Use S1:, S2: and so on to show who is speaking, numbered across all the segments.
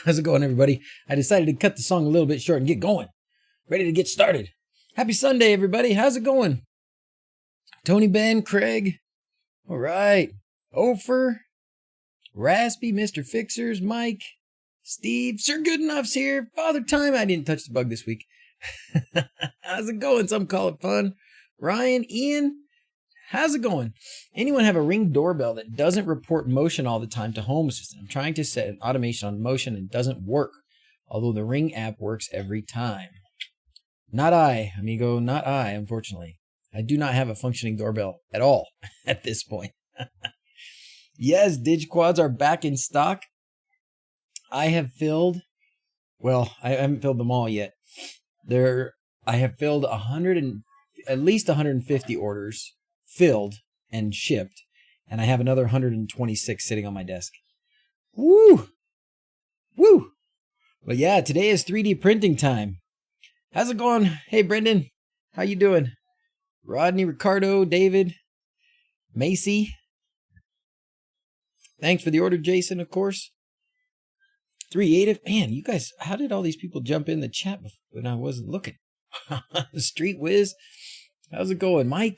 S1: How's it going, everybody? I decided to cut the song a little bit short and get going. Ready to get started. Happy Sunday, everybody. How's it going? Tony, Ben, Craig. All right. Ofer, Raspy, Mr. Fixers, Mike, Steve, Sir Goodenough's here. Father Time. I didn't touch the bug this week. How's it going? Some call it fun. Ryan, Ian. How's it going? Anyone have a Ring doorbell that doesn't report motion all the time to Home Assistant? I'm trying to set an automation on motion and it doesn't work, although the Ring app works every time. Not I, amigo, not I, unfortunately. I do not have a functioning doorbell at all at this point. Yes, DigQuads are back in stock. I have filled, well, I haven't filled them all yet. I have filled at least 150 orders. Filled and shipped, and I have another 126 sitting on my desk. Woo! Woo! But yeah, today is 3D printing time. How's it going? Hey, Brendan. How you doing? Rodney, Ricardo, David, Macy. Thanks for the order, Jason, of course. Creative. Man, you guys, how did all these people jump in the chat when I wasn't looking? Street Whiz. How's it going, Mike?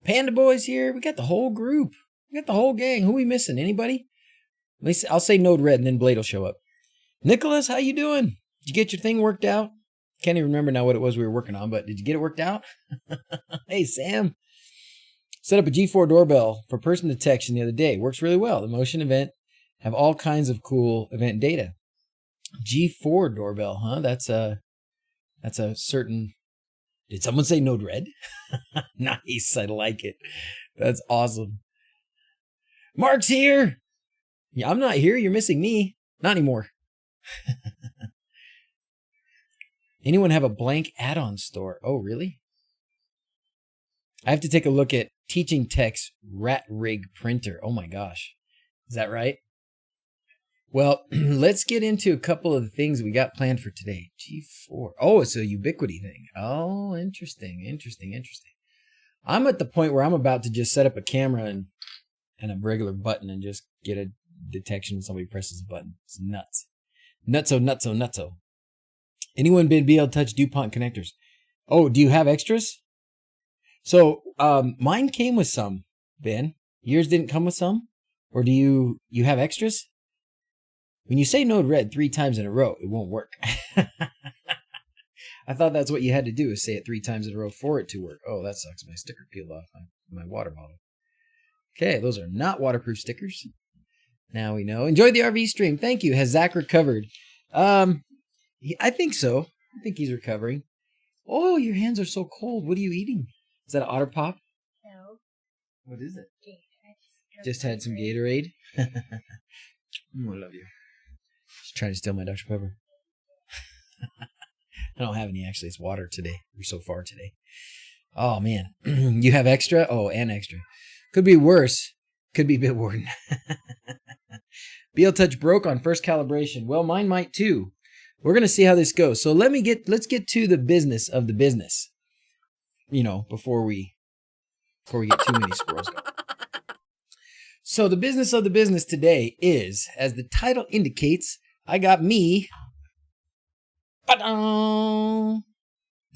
S1: Panda Boy's here. We got the whole group. We got the whole gang. Who we missing? Anybody? I'll say Node Red and then Blade will show up. Nicholas, how you doing? Did you get your thing worked out? Can't even remember now what it was we were working on, but did you get it worked out? Hey, Sam. Set up a G4 doorbell for person detection the other day. Works really well. The motion event have all kinds of cool event data. G4 doorbell, huh? That's a certain... Did someone say Node Red? Nice, I like it. That's awesome. Mark's here. Yeah, I'm not here. You're missing me. Not anymore. Anyone have a blank add-on store? Oh, really? I have to take a look at Teaching Tech's Rat Rig printer. Oh my gosh. Is that right? Well, let's get into a couple of the things we got planned for today. G4. Oh, it's a Ubiquity thing. Oh, interesting. I'm at the point where I'm about to just set up a camera and a regular button and just get a detection when somebody presses a button. It's nuts. Nutso. Anyone been able to touch DuPont connectors? Oh, do you have extras? So, mine came with some, Ben. Yours didn't come with some? Or do you have extras? When you say Node Red 3 times in a row, it won't work. I thought that's what you had to do, is say it 3 times in a row for it to work. Oh, that sucks. My sticker peeled off my water bottle. Okay, those are not waterproof stickers. Now we know. Enjoy the RV stream. Thank you. Has Zach recovered? I think so. I think he's recovering. Oh, your hands are so cold. What are you eating? Is that an Otter Pop?
S2: No.
S1: What is it? Just had some Gatorade. I love you. Just trying to steal my Dr. Pepper. I don't have any, actually. It's water today. We're so far today. Oh, man. You have extra? Oh, and extra. Could be worse. Could be Bitwarden. BL Touch broke on first calibration. Well, mine might too. We're going to see how this goes. So let's get to the business of the business. You know, before we get too many squirrels going. So the business of the business today is, as the title indicates, I got me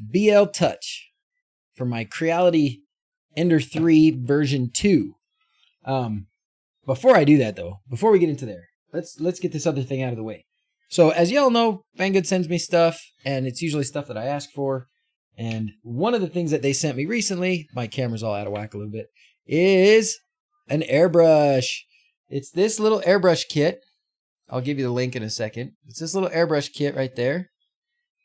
S1: BL Touch for my Creality Ender3 version 2. Before I do that though, before we get into there, let's get this other thing out of the way. So as y'all know, Banggood sends me stuff, and it's usually stuff that I ask for. And one of the things that they sent me recently, my camera's all out of whack a little bit, is an airbrush. It's this little airbrush kit. I'll give you the link in a second. It's this little airbrush kit right there.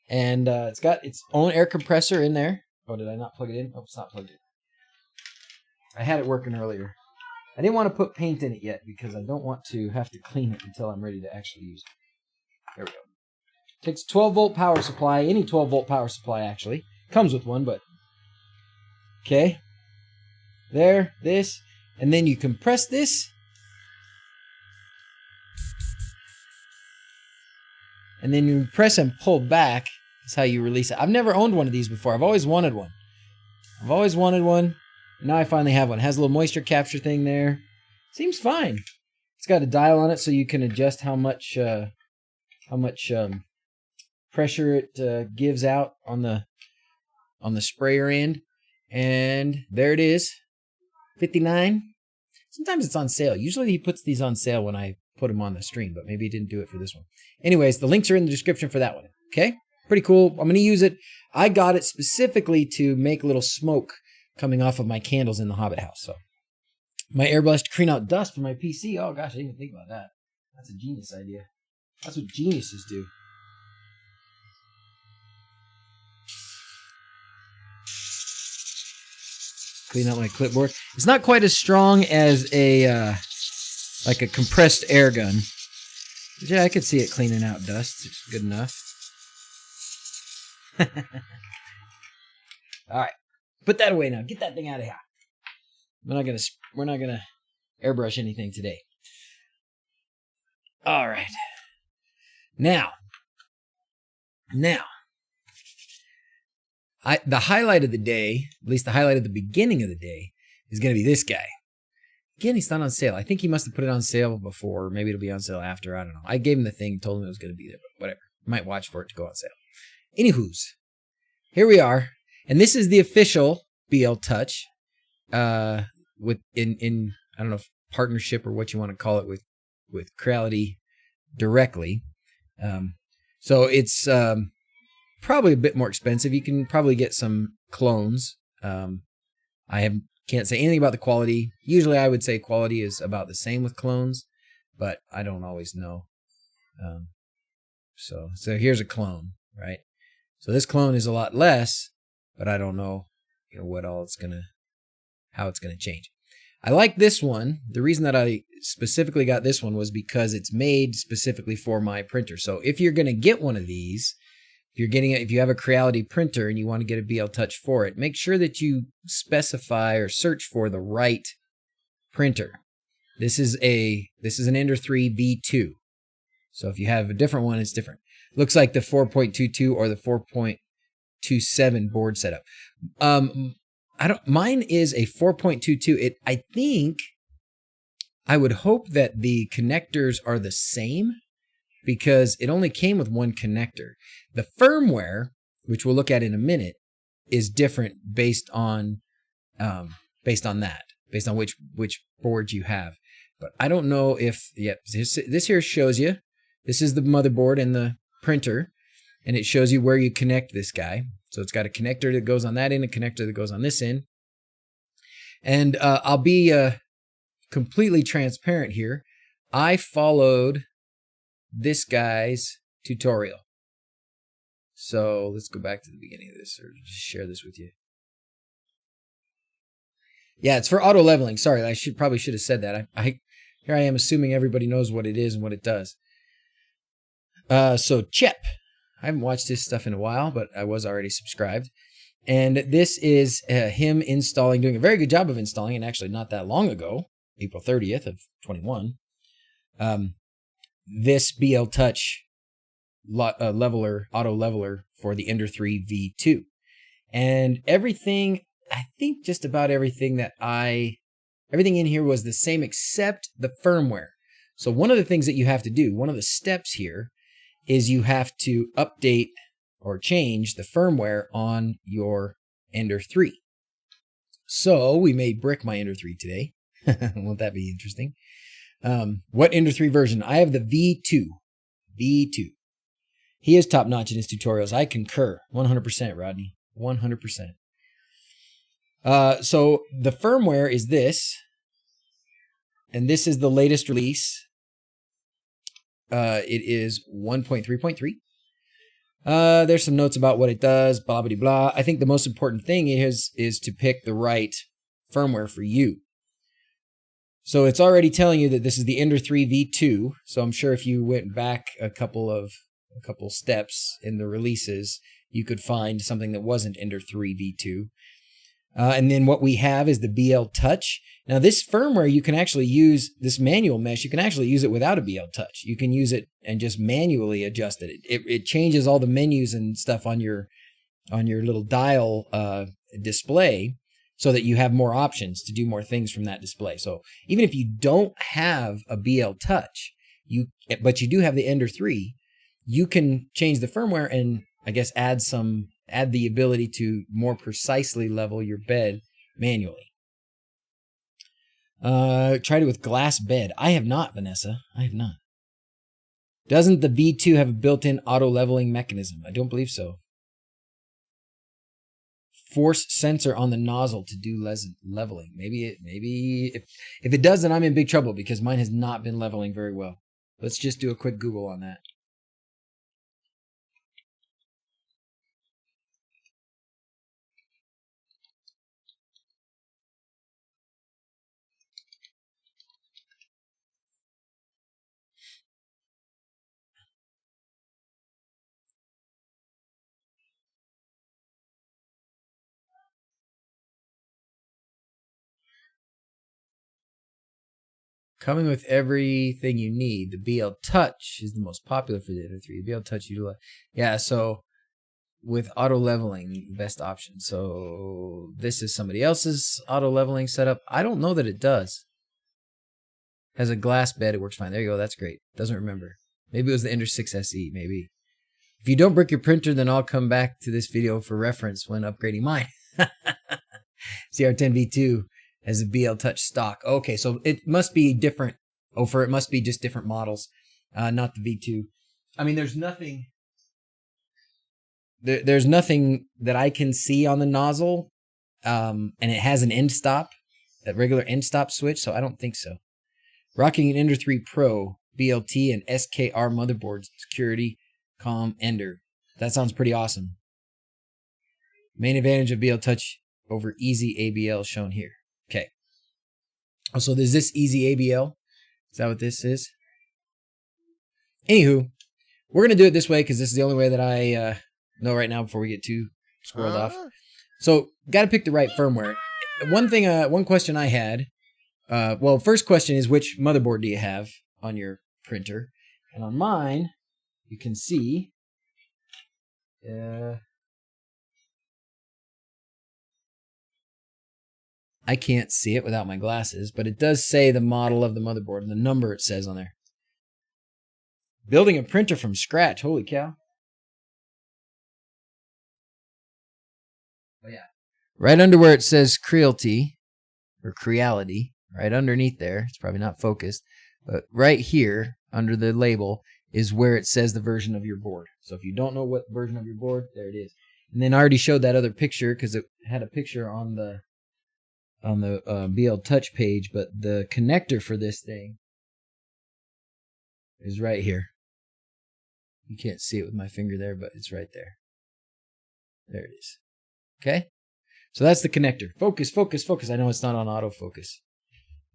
S1: And it's got its own air compressor in there. Oh, did I not plug it in? Oh, it's not plugged in. I had it working earlier. I didn't want to put paint in it yet because I don't want to have to clean it until I'm ready to actually use it. There we go. Takes 12-volt power supply. Any 12-volt power supply, actually. Comes with one, but... Okay. There, this. And then you compress this. And then you press and pull back. That's how you release it. I've never owned one of these before. I've always wanted one. Now I finally have one. It has a little moisture capture thing there. Seems fine. It's got a dial on it so you can adjust how much pressure it gives out on the sprayer end. And there it is, 59. Sometimes it's on sale. Usually he puts these on sale when I put them on the stream, but maybe he didn't do it for this one. Anyways, the links are in the description for that one. Okay? Pretty cool. I'm going to use it. I got it specifically to make a little smoke coming off of my candles in the Hobbit house. So my airbrush to clean out dust for my PC. Oh gosh, I didn't even think about that. That's a genius idea. That's what geniuses do. Clean out my clipboard. It's not quite as strong as a like a compressed air gun. But yeah, I could see it cleaning out dust. It's good enough. All right, put that away now. Get that thing out of here. We're not gonna airbrush anything today. All right. Now, the highlight of the day, at least the highlight of the beginning of the day, is going to be this guy. Again, he's not on sale. I think he must have put it on sale before, or maybe it'll be on sale after. I don't know. I gave him the thing, told him it was going to be there, but whatever. Might watch for it to go on sale. Anywho's, here we are, and this is the official BL Touch, with in I don't know if partnership or what you want to call it with Creality directly. So it's probably a bit more expensive. You can probably get some clones. Can't say anything about the quality. Usually I would say quality is about the same with clones, but I don't always know. So here's a clone, right? So this clone is a lot less, but I don't know, how it's gonna change. I like this one. The reason that I specifically got this one was because it's made specifically for my printer. So if you're gonna get one of these, if you have a Creality printer and you want to get a BL Touch for it, make sure that you specify or search for the right printer. This is an Ender3 V2. So if you have a different one, it's different. Looks like the 4.22 or the 4.27 board setup. Mine is a 4.22. I think I would hope that the connectors are the same, because it only came with one connector. The firmware, which we'll look at in a minute, is different based on which board you have. But I don't know if, this here shows you, this is the motherboard and the printer, and it shows you where you connect this guy. So it's got a connector that goes on that end, a connector that goes on this end. And I'll be completely transparent here. I followed this guy's tutorial. So let's go back to the beginning of this, or just share this with you. Yeah, it's for auto leveling. Sorry, I probably should have said that. Here I am assuming everybody knows what it is and what it does. So Chep, I haven't watched this stuff in a while, but I was already subscribed. And this is him doing a very good job of installing, and actually not that long ago, April 30th of 21. This BL Touch auto leveler for the Ender3 V2. And everything, I think just about everything everything in here was the same except the firmware. So one of the things that you have to do, one of the steps here, is you have to update or change the firmware on your Ender3. So we made brick my Ender3 today. Won't that be interesting? What Ender3 version? I have the V2. V2. He is top notch in his tutorials. I concur. 100%, Rodney. 100%. So the firmware is this, and this is the latest release. It is 1.3.3. There's some notes about what it does, blah, blah, blah. I think the most important thing is to pick the right firmware for you. So it's already telling you that this is the Ender3 V2. So I'm sure if you went back a couple steps in the releases, you could find something that wasn't Ender3 V2. And then what we have is the BL Touch. Now this firmware, you can actually use this manual mesh. You can actually use it without a BL Touch. You can use it and just manually adjust it. It changes all the menus and stuff on your little dial display, so that you have more options to do more things from that display. So even if you don't have a BL Touch, but you do have the Ender3, you can change the firmware and I guess add the ability to more precisely level your bed manually. Tried it with glass bed. I have not, Vanessa. I have not. Doesn't the V2 have a built-in auto leveling mechanism? I don't believe so. Force sensor on the nozzle to do leveling. Maybe if it does, then I'm in big trouble because mine has not been leveling very well. Let's just do a quick Google on that. Coming with everything you need. The BL Touch is the most popular for the Ender3. The BL Touch yeah, so with auto leveling, the best option. So this is somebody else's auto leveling setup. I don't know that it does. Has a glass bed, it works fine. There you go, that's great. Doesn't remember. Maybe it was the Ender3 SE, maybe. If you don't brick your printer, then I'll come back to this video for reference when upgrading mine. CR10V2 has a BL Touch stock. Okay, so it must be different. It must be just different models, not the V2. I mean, there's nothing. There's nothing that I can see on the nozzle, and it has an end stop, a regular end stop switch, so I don't think so. Rocking an Ender3 Pro, BLT, and SKR motherboard security, COM Ender. That sounds pretty awesome. Main advantage of BL Touch over Easy ABL shown here. Okay. So there's this Easy ABL. Is that what this is? Anywho, we're going to do it this way because this is the only way that I know right now before we get too squirreled off. So, got to pick the right firmware. One question I had, well, first question is which motherboard do you have on your printer? And on mine, you can see, I can't see it without my glasses, but it does say the model of the motherboard and the number it says on there. Building a printer from scratch. Holy cow. Oh, yeah. Right under where it says Creality, or Creality, right underneath there, it's probably not focused, but right here, under the label, is where it says the version of your board. So if you don't know what version of your board, there it is. And then I already showed that other picture, because it had a picture on the BL Touch page, but the connector for this thing is right here. You can't see it with my finger there, but it's right there. There it is. Okay? So that's the connector. Focus, focus, focus. I know it's not on autofocus.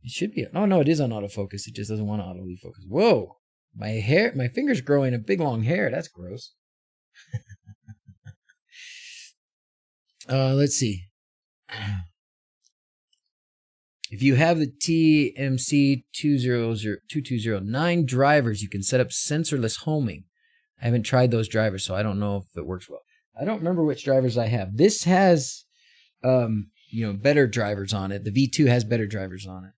S1: It should be. Oh, no, it is on autofocus. It just doesn't want to autofocus. Whoa. My finger's growing a big long hair. That's gross. Let's see. If you have the TMC2209 drivers, you can set up sensorless homing. I haven't tried those drivers, so I don't know if it works well. I don't remember which drivers I have. This has, better drivers on it. The V2 has better drivers on it.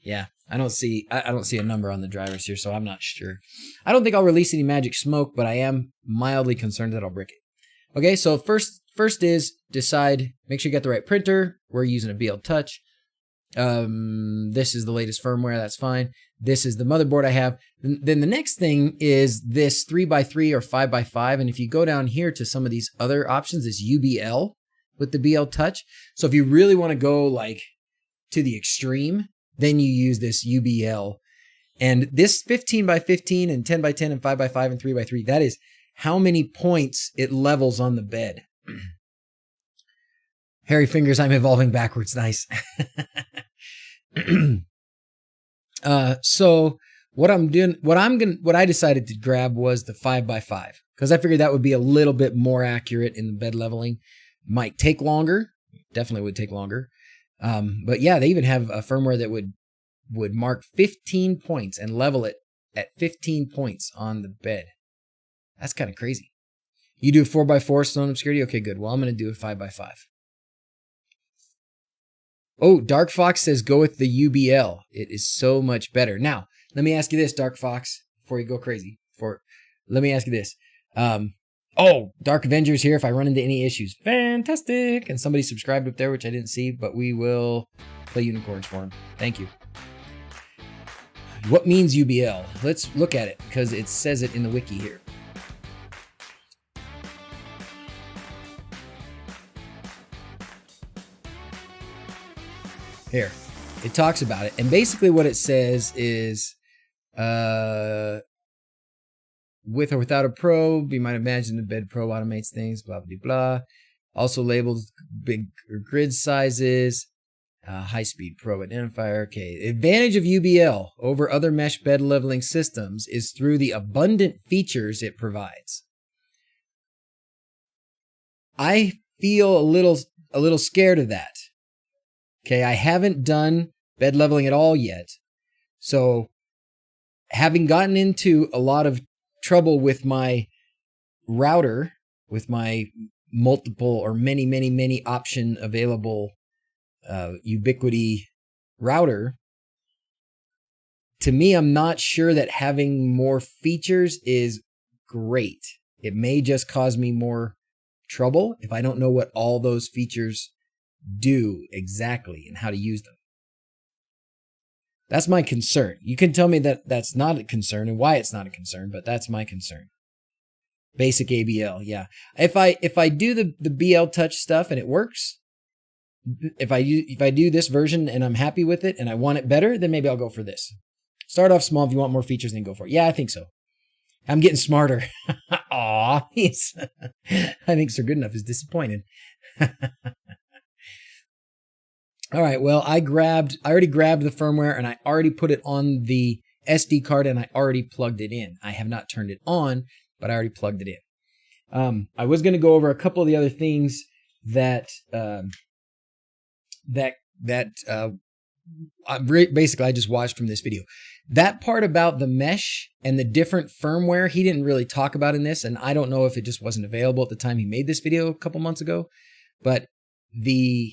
S1: Yeah, I don't see a number on the drivers here, so I'm not sure. I don't think I'll release any magic smoke, but I am mildly concerned that I'll brick it. Okay, so first is decide, make sure you got the right printer. We're using a BL Touch. This is the latest firmware, that's fine. This is the motherboard I have. Then the next thing is this 3x3 or 5x5, and if you go down here to some of these other options, this UBL with the BL Touch. So if you really want to go like to the extreme, then you use this UBL. And this 15x15 and 10x10 and 5x5 and 3x3, that is how many points it levels on the bed. Hairy fingers, I'm evolving backwards. Nice. So what I decided to grab was the 5x5 because I figured that would be a little bit more accurate in the bed leveling. Might take longer. Definitely would take longer. But yeah, they even have a firmware that would mark 15 points and level it at 15 points on the bed. That's kind of crazy. You do 4x4 stone obscurity? Okay, good. Well, I'm going to do a 5x5. Oh, Dark Fox says go with the UBL. It is so much better. Now, let me ask you this, Dark Fox, before you go crazy. Let me ask you this. Oh, Dark Avenger's here if I run into any issues. Fantastic. And somebody subscribed up there, which I didn't see, but we will play unicorns for him. Thank you. What means UBL? Let's look at it because it says it in the wiki here. Here, it talks about it. And basically what it says is, with or without a probe, you might imagine the bed probe automates things, blah, blah, blah. Also labeled big grid sizes, high-speed probe identifier. Okay, the advantage of UBL over other mesh bed leveling systems is through the abundant features it provides. I feel a little scared of that. Okay, I haven't done bed leveling at all yet. So having gotten into a lot of trouble with my router, with my multiple or many option available Ubiquity router, to me, I'm not sure that having more features is great. It may just cause me more trouble if I don't know what all those features do exactly and how to use them. That's my concern. You can tell me that that's not a concern and why it's not a concern, but that's my concern. Basic ABL, yeah. If I do the BL touch stuff and it works, if I do this version and I'm happy with it and I want it better, then maybe I'll go for this. Start off small. If you want more features, then go for it. Yeah, I think so. I'm getting smarter. Aw, I think Sir Goodenough is disappointed. All right, well, I already grabbed the firmware and I already put it on the SD card and I already plugged it in. I have not turned it on, but I already plugged it in. I was going to go over a couple of the other things that basically I just watched from this video. That part about the mesh and the different firmware, he didn't really talk about in this, and I don't know if it just wasn't available at the time he made this video a couple months ago, but the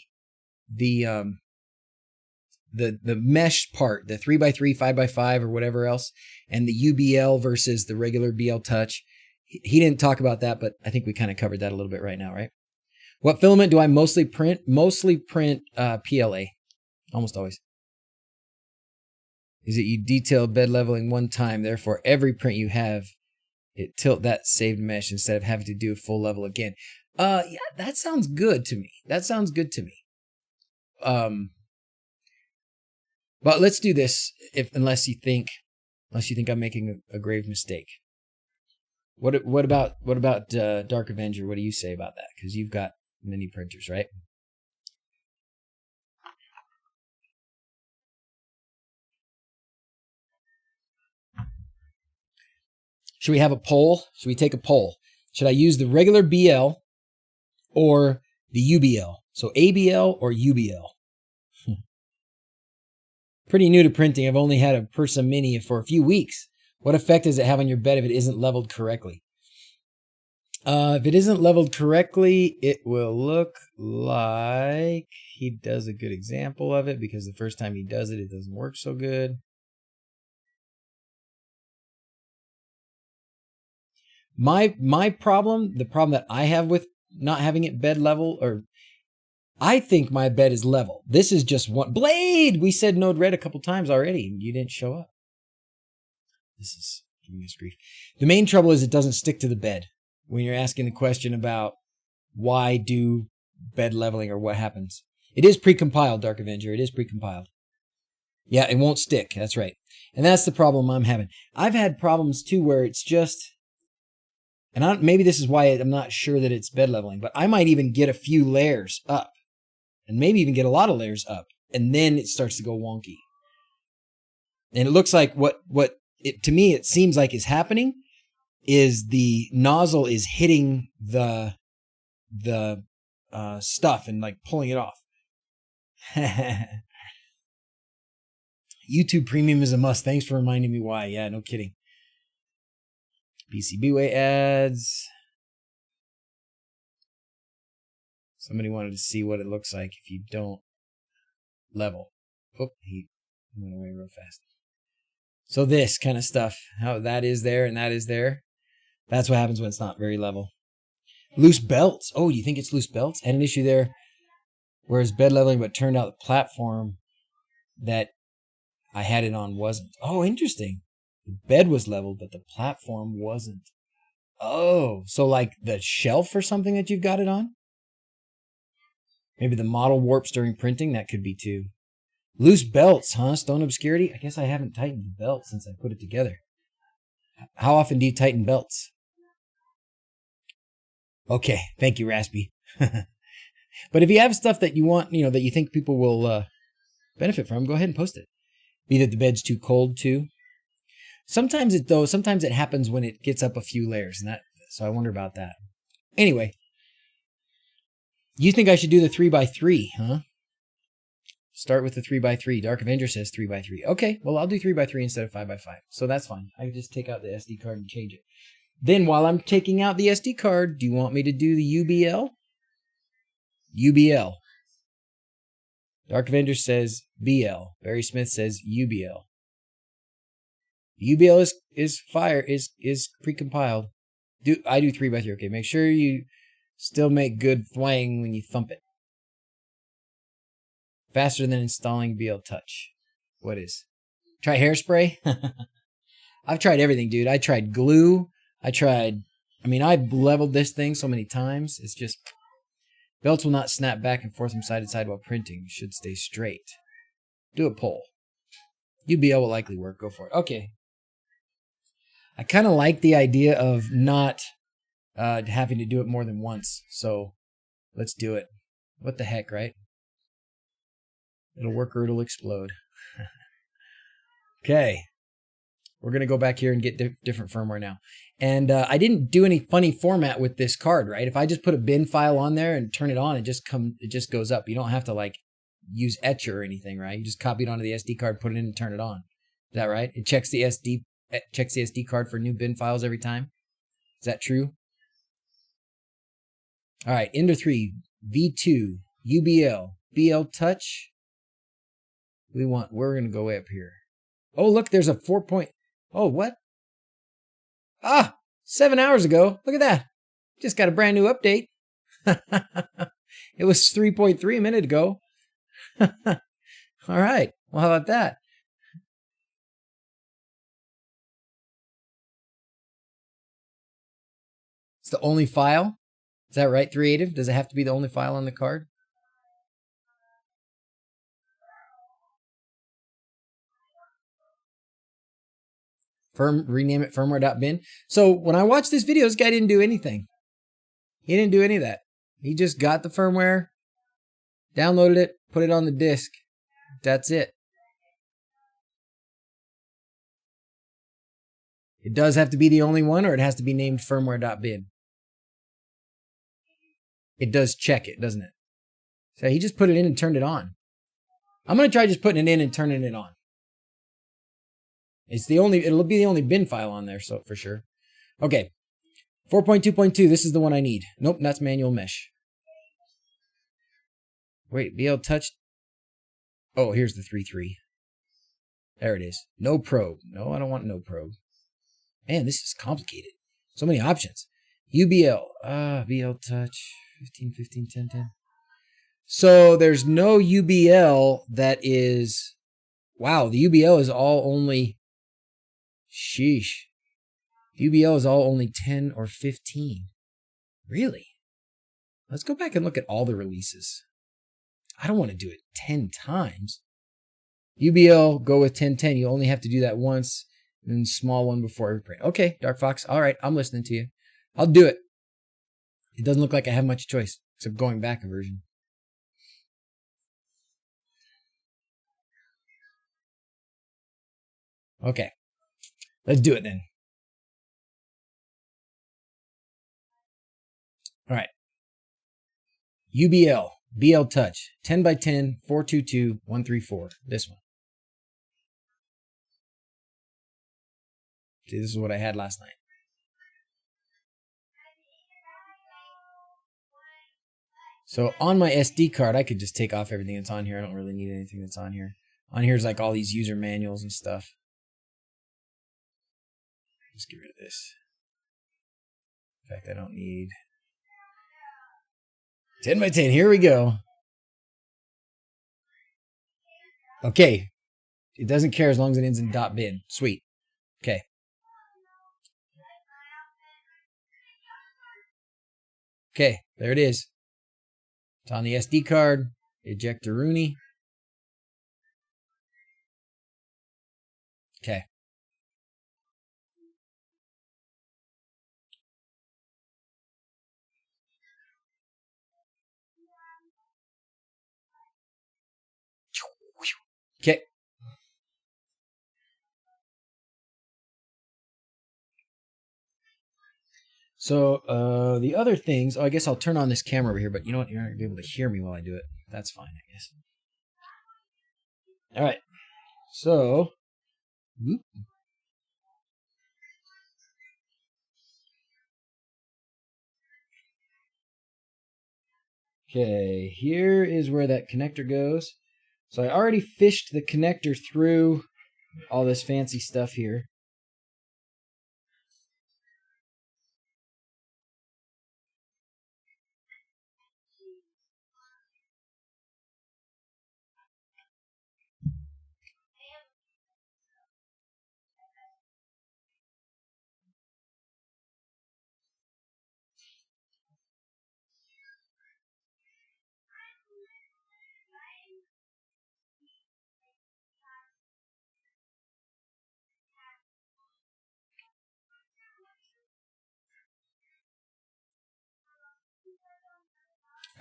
S1: mesh part, the 3x3, 5x5 or whatever else, and the UBL versus the regular BL touch, he didn't talk about that, but I think we kind of covered that a little bit right now, right? What filament do I mostly print? Mostly print PLA, almost always. Is it you detail bed leveling one time, therefore every print you have, it tilt that saved mesh instead of having to do a full level again. Yeah, that sounds good to me. That sounds good to me. But let's do this unless you think I'm making a grave mistake. What about Dark Avenger? What do you say about that? Because you've got mini printers, right? Should we have a poll? Should we take a poll? Should I use the regular BL or the UBL? So ABL or UBL? Pretty new to printing. I've only had a Persa Mini for a few weeks. What effect does it have on your bed if it isn't leveled correctly? If it isn't leveled correctly, it will look like he does a good example of it because the first time he does it, it doesn't work so good. My problem, the problem that I have with not having it bed level, or I think my bed is level. This is just one. Blade! We said Node Red a couple times already, and you didn't show up. This is giving us grief. The main trouble is it doesn't stick to the bed. When you're asking the question about why do bed leveling or what happens. It is precompiled, Dark Avenger. It is precompiled. Yeah, it won't stick. That's right. And that's the problem I'm having. I've had problems too where it's just, and maybe this is why I'm not sure that it's bed leveling, but I might even get a few layers up and maybe even get a lot of layers up. And then it starts to go wonky. And it looks like to me, it seems like is happening is the nozzle is hitting the stuff and like pulling it off. YouTube Premium is a must. Thanks for reminding me why. Yeah, no kidding. PCBWay ads. Somebody wanted to see what it looks like if you don't level. Oh, he went away real fast. So this kind of stuff, how that is there and that is there. That's what happens when it's not very level. Loose belts. Oh, you think it's loose belts? Had an issue there. Whereas bed leveling, but turned out the platform that I had it on wasn't. Oh, interesting. The bed was leveled, but the platform wasn't. Oh, so like the shelf or something that you've got it on? Maybe the model warps during printing? That could be too. Loose belts, huh? Stone obscurity? I guess I haven't tightened the belt since I put it together. How often do you tighten belts? Okay, thank you, Raspy. But if you have stuff that you want, that you think people will benefit from, go ahead and post it. Be that the bed's too cold too. Sometimes it happens when it gets up a few layers, so I wonder about that. Anyway, you think I should do the 3x3, huh? Start with the 3x3. Dark Avenger says 3x3. Okay, well, I'll do 3x3 instead of 5x5. So that's fine. I can just take out the SD card and change it. Then while I'm taking out the SD card, do you want me to do the UBL? UBL. Dark Avenger says BL. Barry Smith says UBL. UBL is precompiled. I do 3x3. Okay, make sure you still make good thwang when you thump it. Faster than installing BL Touch. What is? Try hairspray? I've tried everything, dude. I tried glue. I've leveled this thing so many times. It's just, belts will not snap back and forth from side to side while printing. Should stay straight. Do a poll. UBL will likely work. Go for it. Okay. I kind of like the idea of not having to do it more than once. So let's do it. What the heck, right? It'll work or it'll explode. Okay. We're going to go back here and get different firmware now. And I didn't do any funny format with this card, right? If I just put a bin file on there and turn it on, it just goes up. You don't have to like use Etcher or anything, right? You just copy it onto the SD card, put it in and turn it on. Is that right? It checks the SD card for new bin files every time. Is that true? All right, Ender3, V2, UBL, BL Touch. We're going to go way up here. Oh, look, there's a 4 point. Oh, what? 7 hours ago. Look at that. Just got a brand new update. It was 3.3 a minute ago. All right. Well, how about that? It's the only file? Is that right, Creative? Does it have to be the only file on the card? Rename it firmware.bin. So when I watched this video, this guy didn't do anything. He didn't do any of that. He just got the firmware, downloaded it, put it on the disk. That's it. It does have to be the only one, or it has to be named firmware.bin. It does check it, doesn't it? So he just put it in and turned it on. I'm going to try just putting it in and turning it on. It'll be the only bin file on there, so for sure. Okay. 4.2.2, this is the one I need. Nope, that's manual mesh. Wait, BL Touch. Oh, here's the 3.3. There it is. No probe. No, I don't want no probe. Man, this is complicated. So many options. UBL. BL Touch. 15, 15, 10, 10. So there's no UBL that is... Wow, the UBL is all only... Sheesh. UBL is all only 10 or 15. Really? Let's go back and look at all the releases. I don't want to do it 10 times. UBL, go with 1010. You only have to do that once, and then small one before every print. Okay, Dark Fox. All right, I'm listening to you. I'll do it. It doesn't look like I have much choice, except going back a version. Okay. Let's do it then. All right. UBL, BL Touch, 10 by 10, 422, 134. This one. See, this is what I had last night. So on my SD card, I could just take off everything that's on here. I don't really need anything that's on here. On here is like all these user manuals and stuff. Just get rid of this. In fact, I don't need 10 by 10. Here we go. Okay. It doesn't care as long as it ends in .bin. Sweet. Okay. Okay, there it is. It's on the SD card. Ejector Rooney. Okay. Okay. So the other things, I guess I'll turn on this camera over here, but you know what? You're not going to be able to hear me while I do it. That's fine, I guess. All right. So, whoop. Okay, here is where that connector goes. So I already fished the connector through all this fancy stuff here.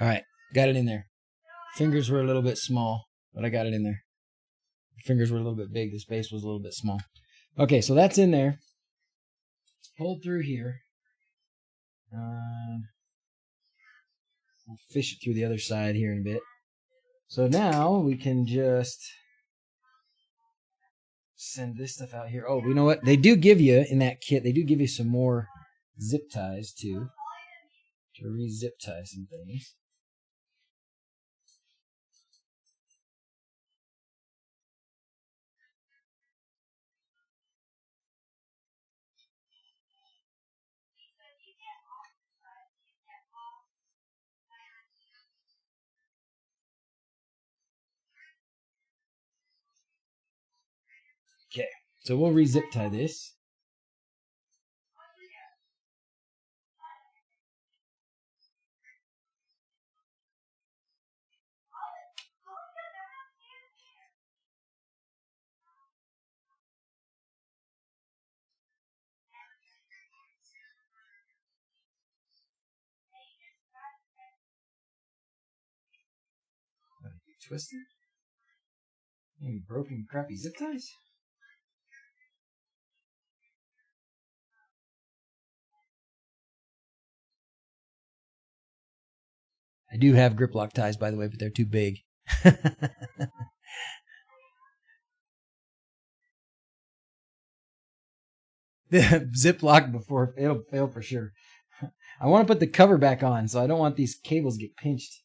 S1: All right, got it in there. Fingers were a little bit small, but I got it in there. Fingers were a little bit big. The space was a little bit small. Okay, so that's in there. It's pulled through here. We'll fish it through the other side here in a bit. So now we can just send this stuff out here. Oh, you know what? They do give you, in that kit, they do give you some more zip ties too, to re-zip tie some things. Okay, so we'll re-zip tie this. What are you twisted? Any broken, crappy zip ties? I do have grip lock ties, by the way, but they're too big. The zip lock before it'll fail for sure. I want to put the cover back on, so I don't want these cables to get pinched.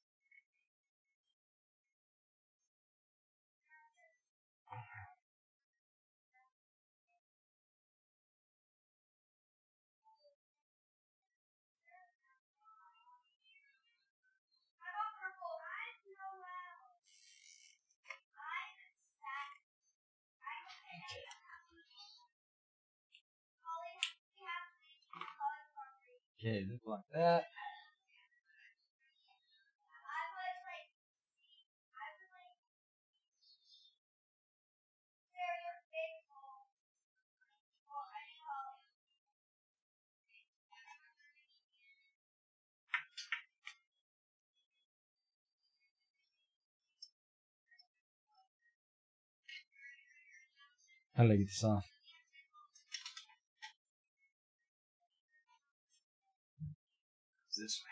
S1: Okay, zip lock that. How did I get this off? This way.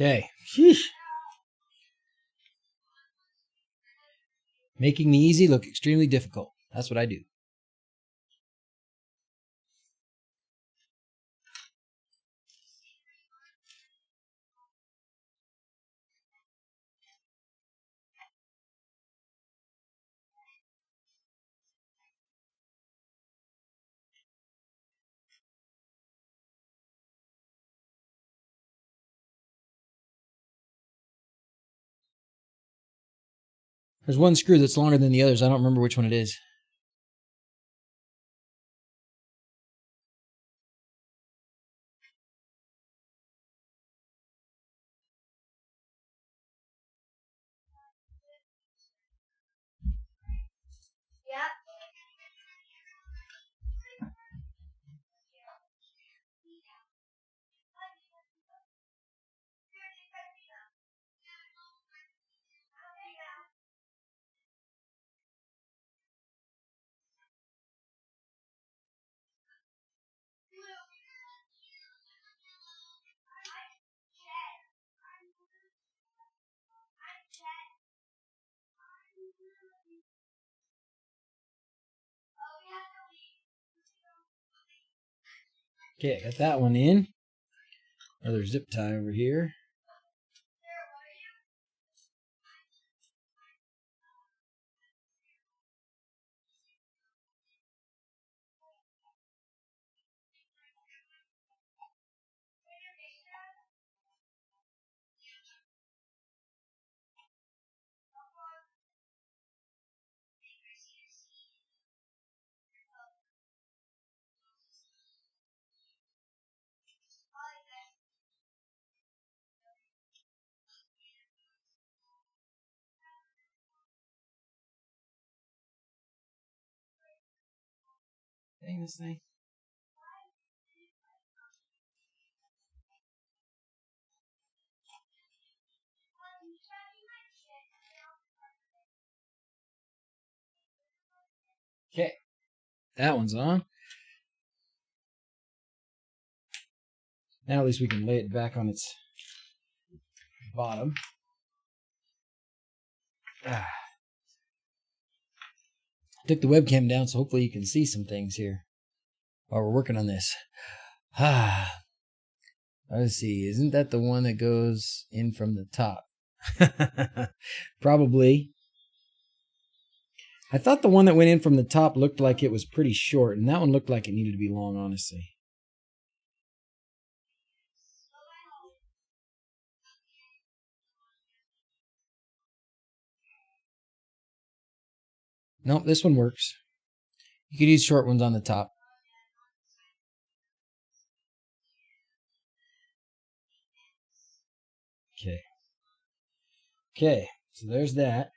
S1: Okay. Sheesh. Making the easy look extremely difficult. That's what I do. There's one screw that's longer than the others. I don't remember which one it is. Okay, I got that one in. Another zip tie over here. Dang this thing. Okay, that one's on. Now at least we can lay it back on its bottom. Took the webcam down, so hopefully you can see some things here while we're working on this. Let's see, isn't that the one that goes in from the top? Probably. I thought the one that went in from the top looked like it was pretty short, and that one looked like it needed to be long, honestly. Nope, this one works. You could use short ones on the top. Okay. Okay, so there's that.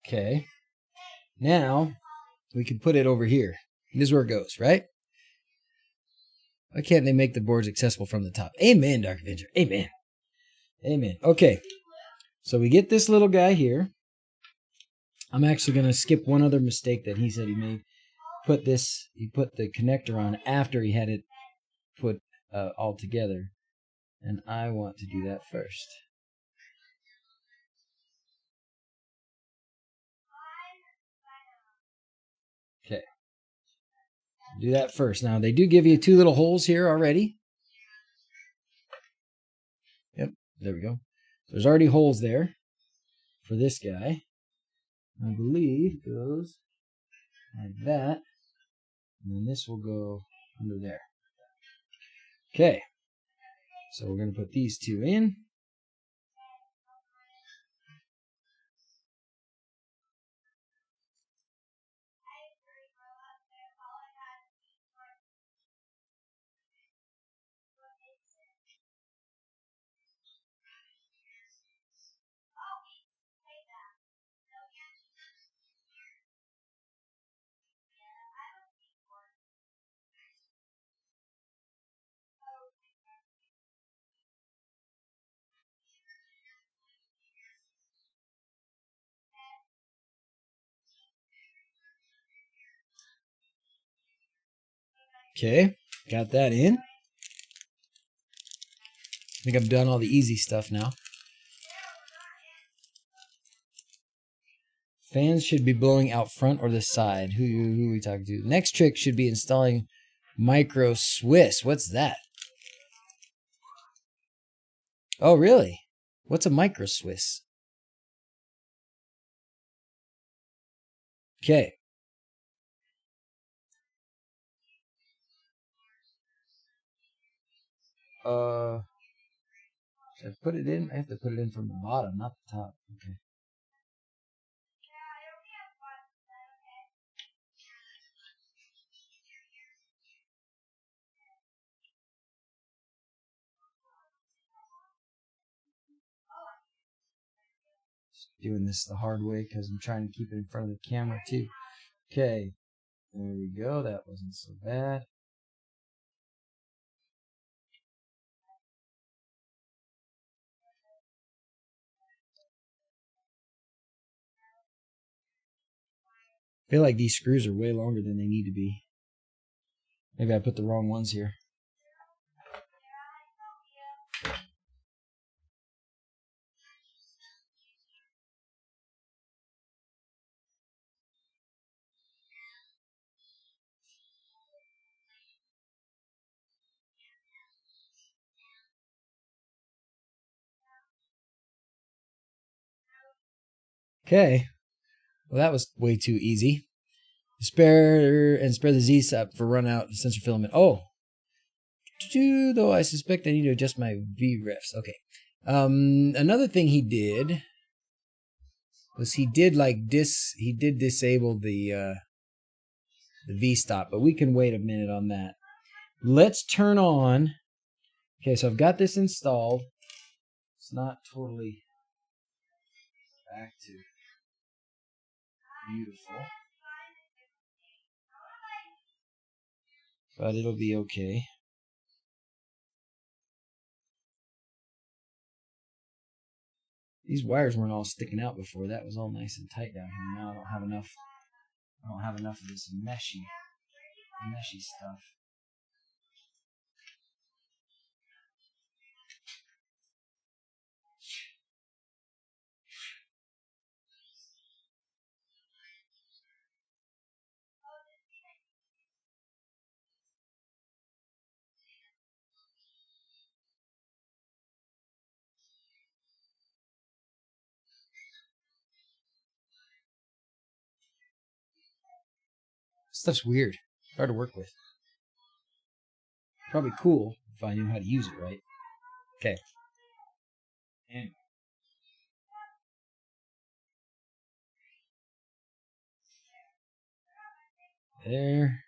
S1: Okay. Now, we can put it over here. This is where it goes, right? Why can't they make the boards accessible from the top? Amen, Dark Avenger. Amen. Amen. Okay. So we get this little guy here. I'm actually going to skip one other mistake that he said he made. He put the connector on after he had it put all together. And I want to do that first. Okay. Do that first. Now, they do give you 2 little holes here already. Yep, there we go. There's already holes there for this guy. I believe it goes like that. And then this will go under there. Okay. So we're going to put these 2 in. Okay, got that in. I think I've done all the easy stuff now. Fans should be blowing out front or the side. Who are we talking to? Next trick should be installing micro Swiss. What's that? Oh, really? What's a micro Swiss? Okay. Should I put it in? I have to put it in from the bottom, not the top. Okay. Doing this the hard way because I'm trying to keep it in front of the camera too. Okay, there we go. That wasn't so bad. I feel like these screws are way longer than they need to be. Maybe I put the wrong ones here. Okay. Well, that was way too easy. Spare the Z up for run out sensor filament. Oh. Though I suspect I need to adjust my V refs. Okay. Another thing he did was he did disable the V stop, but we can wait a minute on that. Let's turn on. Okay, so I've got this installed. It's not totally back to beautiful, but it'll be okay. These wires weren't all sticking out before. That was all nice and tight down here. Now I don't have enough. I don't have enough of this meshy stuff. Stuff's weird. Hard to work with. Probably cool if I knew how to use it right. Okay. Anyway. There.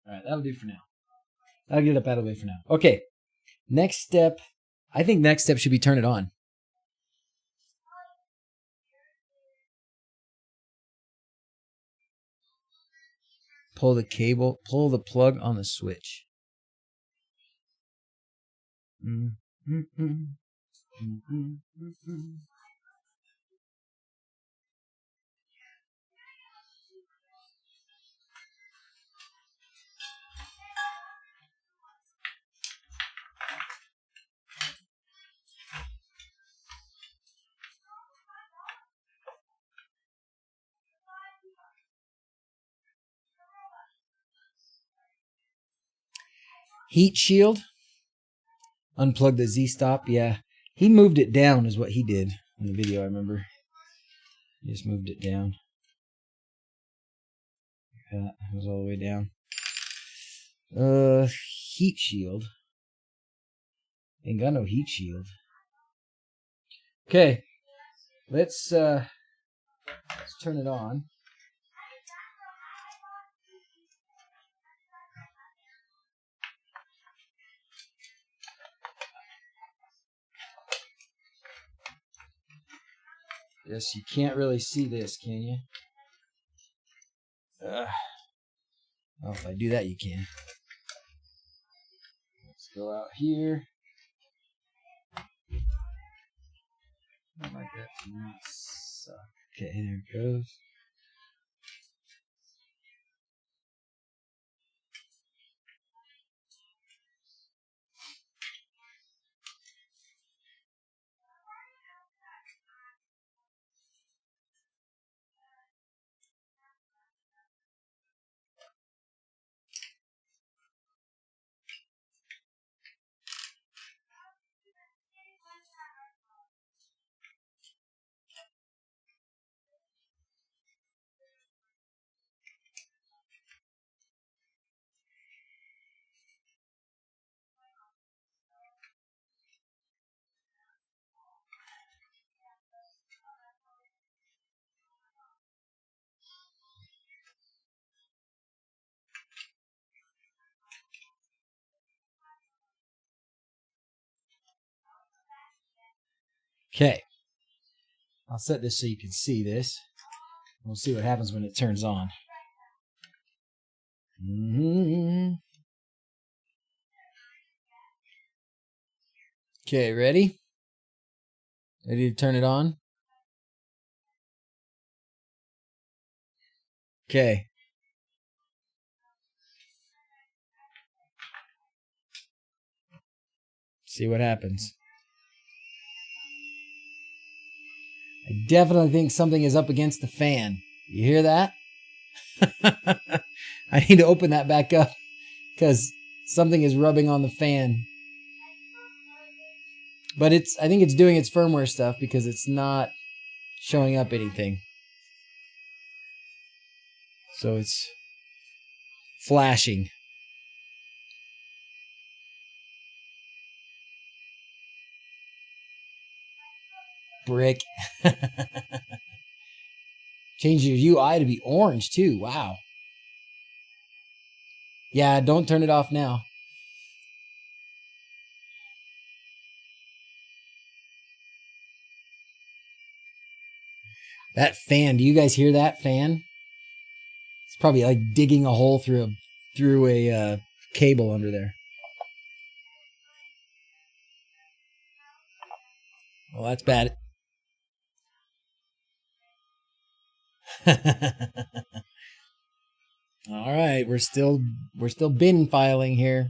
S1: Alright, that'll do for now. I'll get it up out of the way for now. Okay. Next step. I think next step should be turn it on. Pull the cable, pull the plug on the switch. Heat shield. Unplug the Z-stop. Yeah. He moved it down is what he did in the video, I remember. He just moved it down. That was all the way down. Heat shield. Ain't got no heat shield. Okay. Let's turn it on. Yes, you can't really see this, can you? Well, if I do that, you can. Let's go out here. I like that to not suck. Okay, there it goes. Okay. I'll set this so you can see this. We'll see what happens when it turns on. Okay, ready? Ready to turn it on? Okay. See what happens. I definitely think something is up against the fan. You hear that? I need to open that back up because something is rubbing on the fan. But I think it's doing its firmware stuff because it's not showing up anything. So it's flashing. Brick. Change your UI to be orange too. Wow. Yeah, don't turn it off now. That fan, do you guys hear that fan? It's probably like digging a hole through a cable under there. Well, that's bad. All right, we're still bin filing here.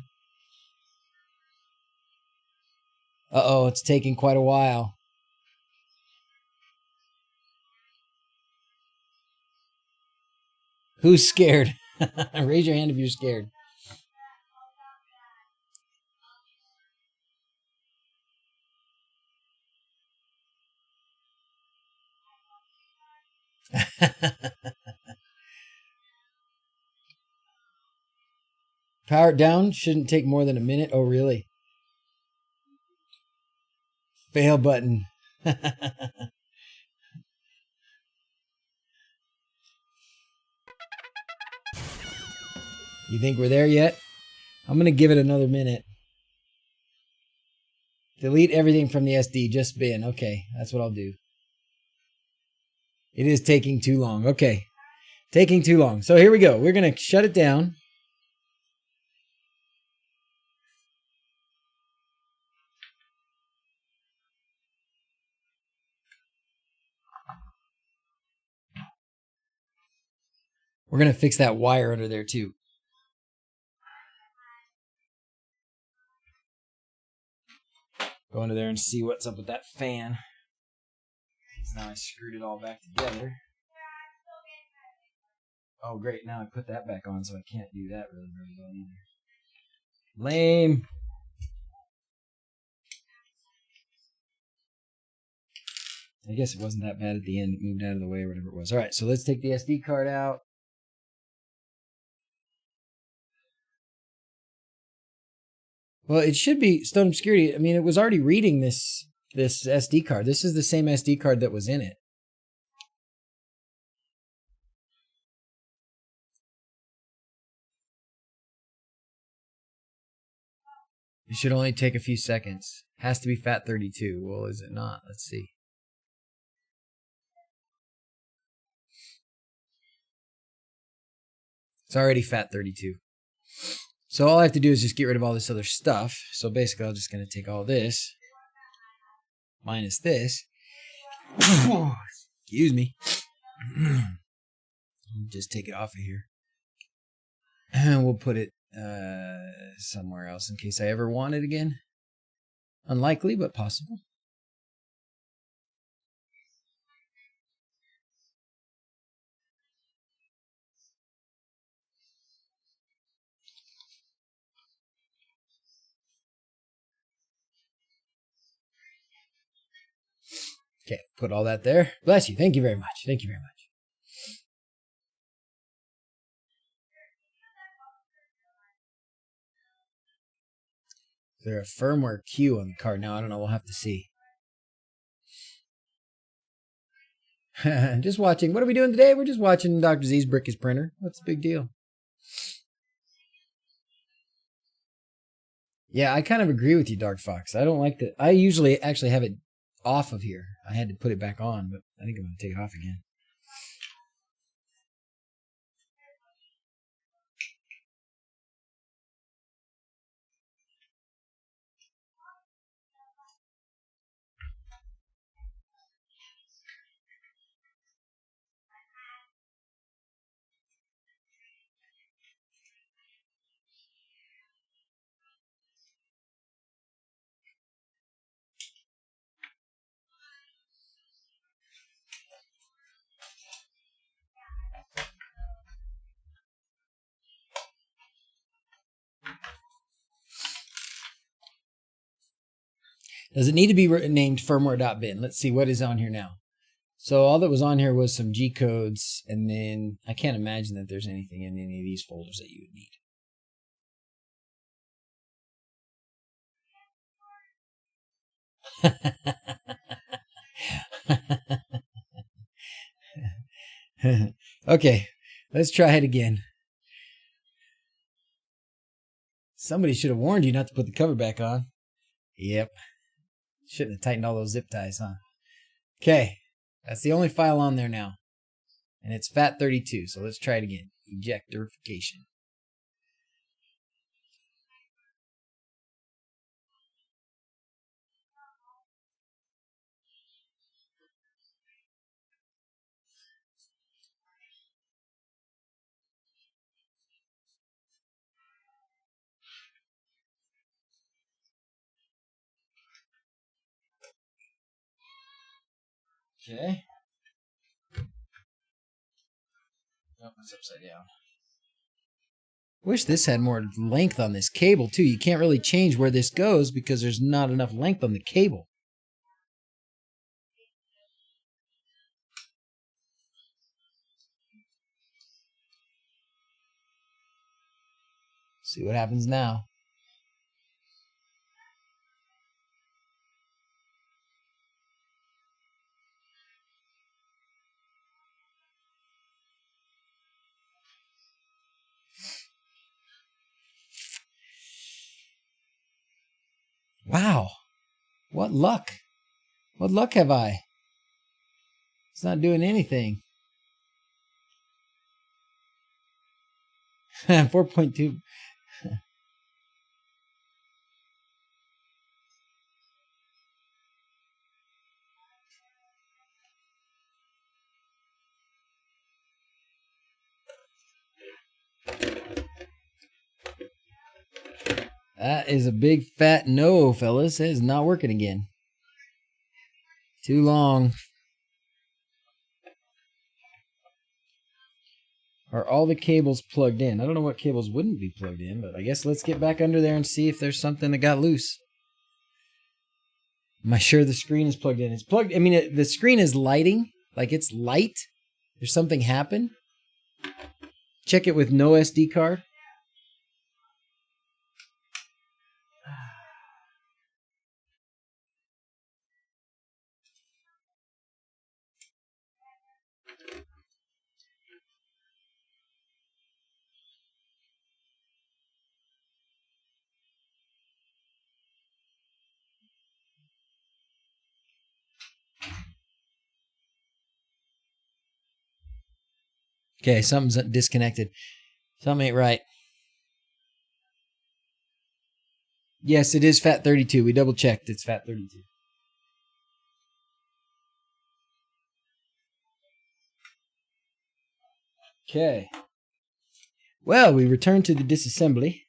S1: Uh-oh, it's taking quite a while. Who's scared? Raise your hand if you're scared. Power it down. Shouldn't take more than a minute. Oh, really? Fail button. You think we're there yet? I'm going to give it another minute. Delete everything from the SD. Just bin. Okay, that's what I'll do. It is taking too long. Okay. Taking too long. So here we go. We're going to shut it down. We're going to fix that wire under there too. Go under there and see what's up with that fan. Now I screwed it all back together. Oh, great. Now I put that back on, so I can't do that really very well either. Lame. I guess it wasn't that bad at the end. It moved out of the way or whatever it was. All right, so let's take the SD card out. Well, it should be Stone Obscurity. I mean, it was already reading this SD card. This is the same SD card that was in it. It should only take a few seconds. Has to be FAT32. Well, is it not? Let's see. It's already FAT32. So all I have to do is just get rid of all this other stuff. So basically, I'm just going to take all this, minus this. Excuse me. Just take it off of here. And we'll put it somewhere else in case I ever want it again. Unlikely, but possible. Okay, put all that there. Bless you. Thank you very much. Thank you very much. Is there a firmware queue on the card now? I don't know. We'll have to see. Just watching. What are we doing today? We're just watching DrZzs brick his printer. What's the big deal? Yeah, I kind of agree with you, Dark Fox. I don't like that. I usually actually have it off of here. I had to put it back on, but I think I'm going to take it off again. Does it need to be named firmware.bin? Let's see what is on here now. So all that was on here was some G codes, and then I can't imagine that there's anything in any of these folders that you would need. Okay, let's try it again. Somebody should have warned you not to put the cover back on. Yep. Shouldn't have tightened all those zip ties, huh? Okay, that's the only file on there now. And it's FAT32, so let's try it again. Ejectorification. Okay. Oh, it's upside down. Wish this had more length on this cable, too. You can't really change where this goes because there's not enough length on the cable. See what happens now. Wow. What luck. What luck have I? It's not doing anything. 4.2. That is a big fat no, fellas. It is not working again. Too long. Are all the cables plugged in? I don't know what cables wouldn't be plugged in, but I guess let's get back under there and see if there's something that got loose. Am I sure the screen is plugged in? It's plugged. I mean, the screen is lighting. Like it's light. There's something happened. Check it with no SD card. Okay, something's disconnected. Something ain't right. Yes, it is FAT32. We double checked. It's FAT32. Okay. Well, we return to the disassembly.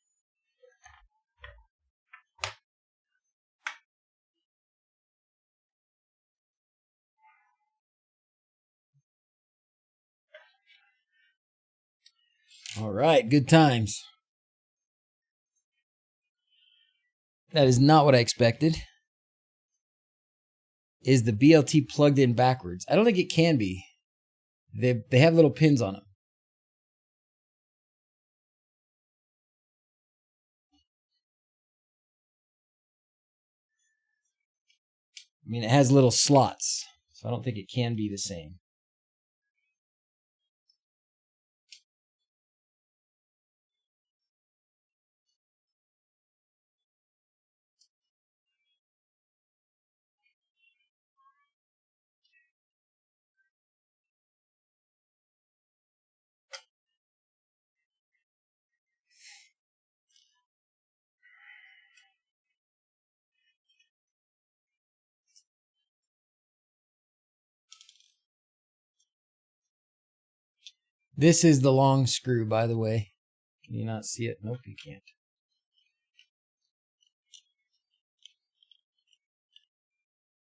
S1: All right, good times. That is not what I expected. Is the BLT plugged in backwards? I don't think it can be. They have little pins on them. I mean, it has little slots, so I don't think it can be the same. This is the long screw, by the way. Can you not see it? Nope, you can't.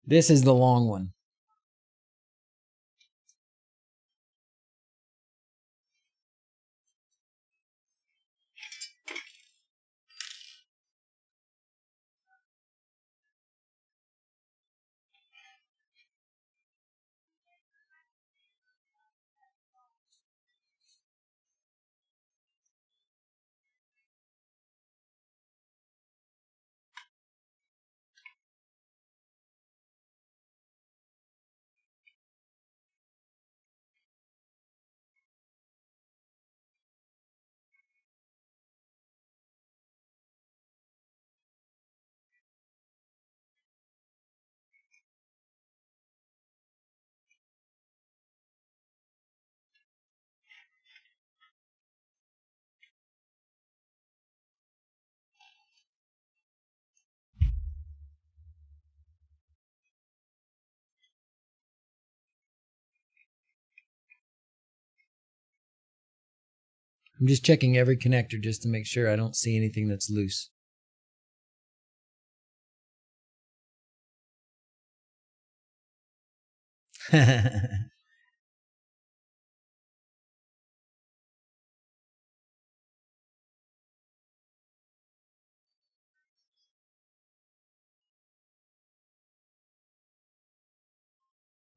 S1: This is the long one. I'm just checking every connector just to make sure I don't see anything that's loose.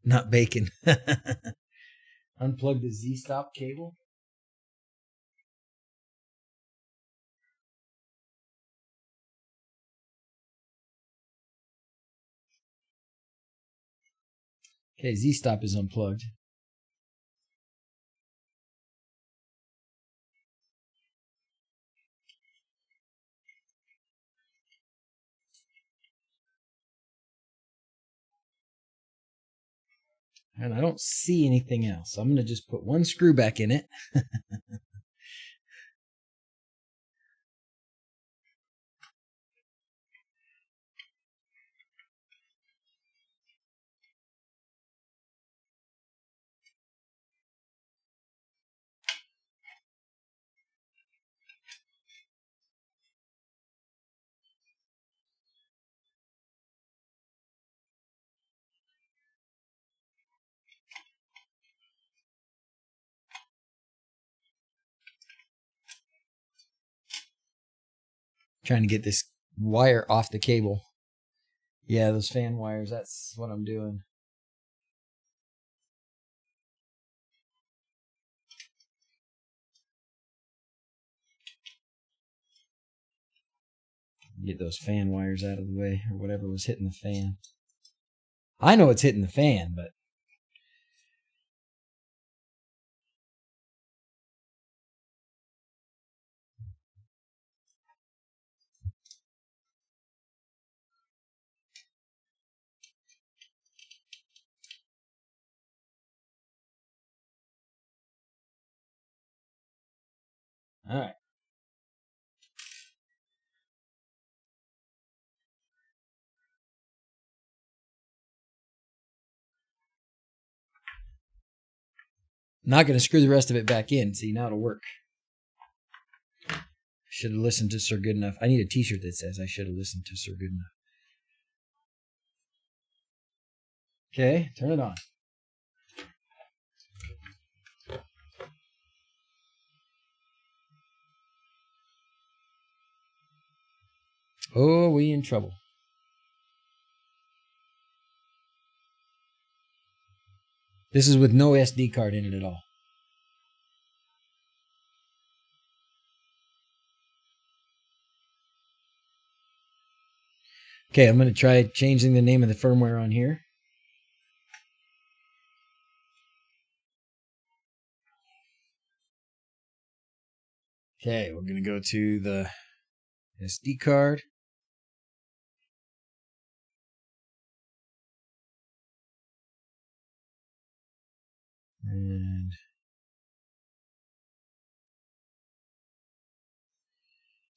S1: Not bacon. Unplug the Z-stop cable. Okay, Z-stop is unplugged. And I don't see anything else. So I'm going to just put one screw back in it. Trying to get this wire off the cable. Yeah, those fan wires, that's what I'm doing. Get those fan wires out of the way, or whatever was hitting the fan. I know it's hitting the fan, but all right. not going to screw the rest of it back in. See, now it'll work. Should have listened to Sir Goodenough. I need a t-shirt that says I should have listened to Sir Goodenough. Okay, turn it on. Oh, we in trouble. This is with no SD card in it at all. Okay, I'm going to try changing the name of the firmware on here. Okay, we're going to go to the SD card. And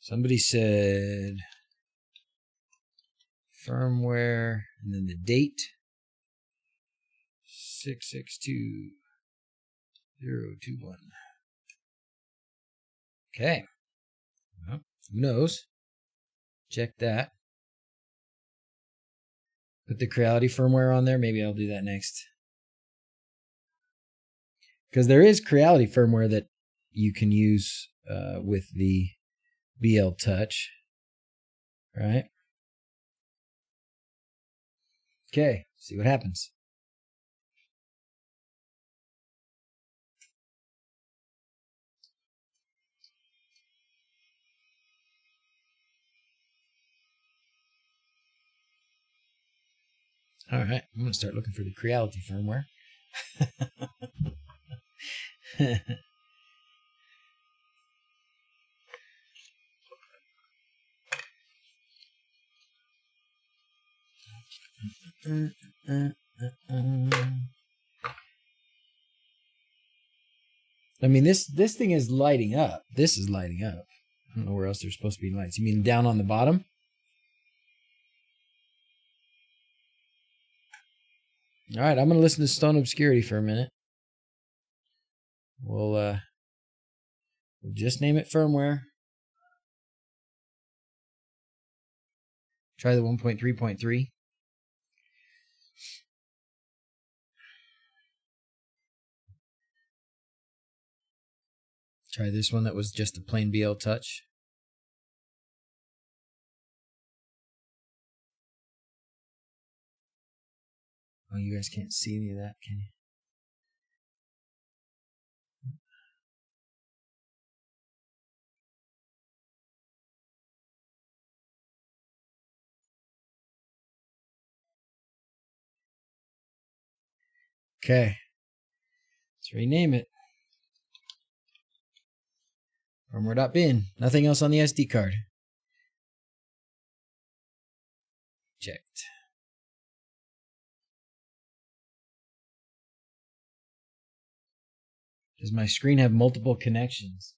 S1: somebody said firmware and then the date 662021. Okay. Well, who knows? Check that. Put the Creality firmware on there. Maybe I'll do that next. Because there is Creality firmware that you can use with the BL Touch. Right? Okay, see what happens. All right, I'm going to start looking for the Creality firmware. I mean, this thing is lighting up. This is lighting up. I don't know where else there's supposed to be lights. You mean down on the bottom? All right, I'm going to listen to Stone Obscurity for a minute. We'll just name it firmware. Try the 1.3.3. Try this one that was just a plain BL Touch. Oh, you guys can't see any of that, can you? Okay. Let's rename it. Firmware.bin. Nothing else on the SD card. Checked. Does my screen have multiple connections?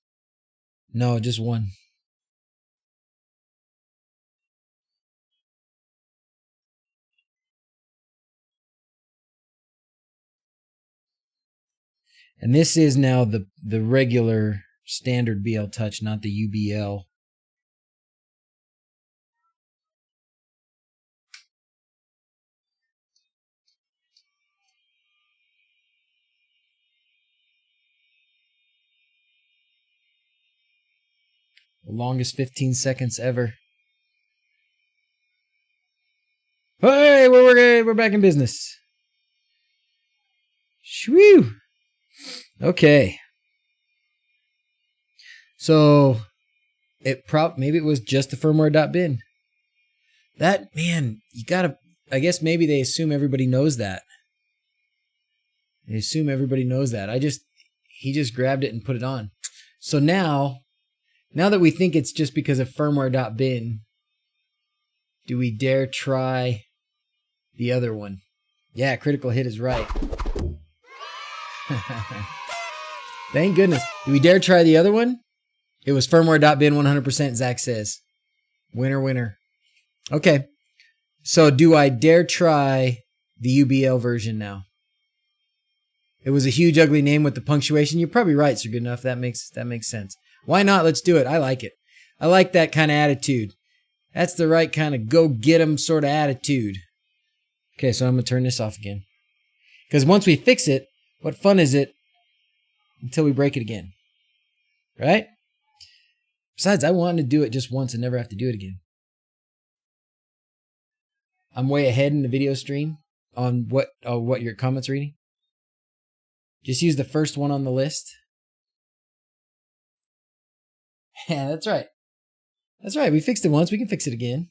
S1: No, just one. And this is now the regular standard BL Touch, not the UBL. The longest 15 seconds ever. Hey, we're back in business. Shwoo! Okay. So maybe it was just the firmware.bin. That, man, you gotta, I guess maybe they assume everybody knows that. They assume everybody knows that. He just grabbed it and put it on. So now that we think it's just because of firmware.bin, do we dare try the other one? Yeah, critical hit is right. Thank goodness. Do we dare try the other one? It was firmware.bin 100%, Zach says. Winner, winner. Okay. So do I dare try the UBL version now? it was a huge ugly name with the punctuation. You're probably right, Sir Goodenough. That makes sense. Why not? Let's do it. I like it. I like that kind of attitude. That's the right kind of go get 'em sort of attitude. Okay, so I'm going to turn this off again. Because once we fix it, what fun is it until we break it again? Right? Besides, I wanted to do it just once and never have to do it again. I'm way ahead in the video stream on what your comments reading. Just use the first one on the list. Yeah, that's right. That's right. We fixed it once. We can fix it again.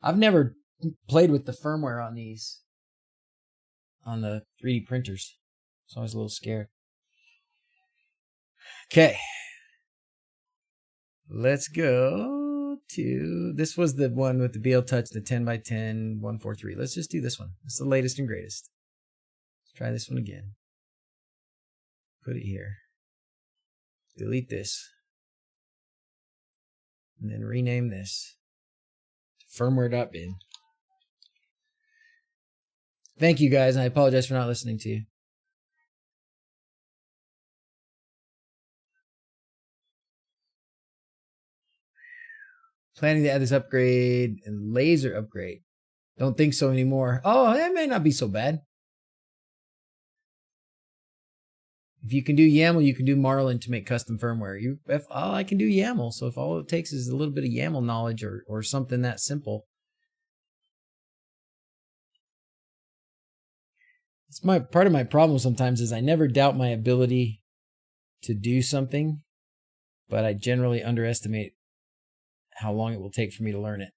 S1: I've never played with the firmware on these, on the 3D printers. So I was a little scared. Okay. Let's go to, this was the one with the BL Touch, the 10x10 143. Let's just do this one. It's the latest and greatest. Let's try this one again. Put it here. Delete this. And then rename this to firmware.bin. Thank you guys, and I apologize for not listening to you. Planning to add this upgrade and laser upgrade. Don't think so anymore. Oh, that may not be so bad. If you can do YAML, you can do Marlin to make custom firmware. I can do YAML, so if all it takes is a little bit of YAML knowledge or something that simple. It's part of my problem sometimes is I never doubt my ability to do something, but I generally underestimate how long it will take for me to learn it.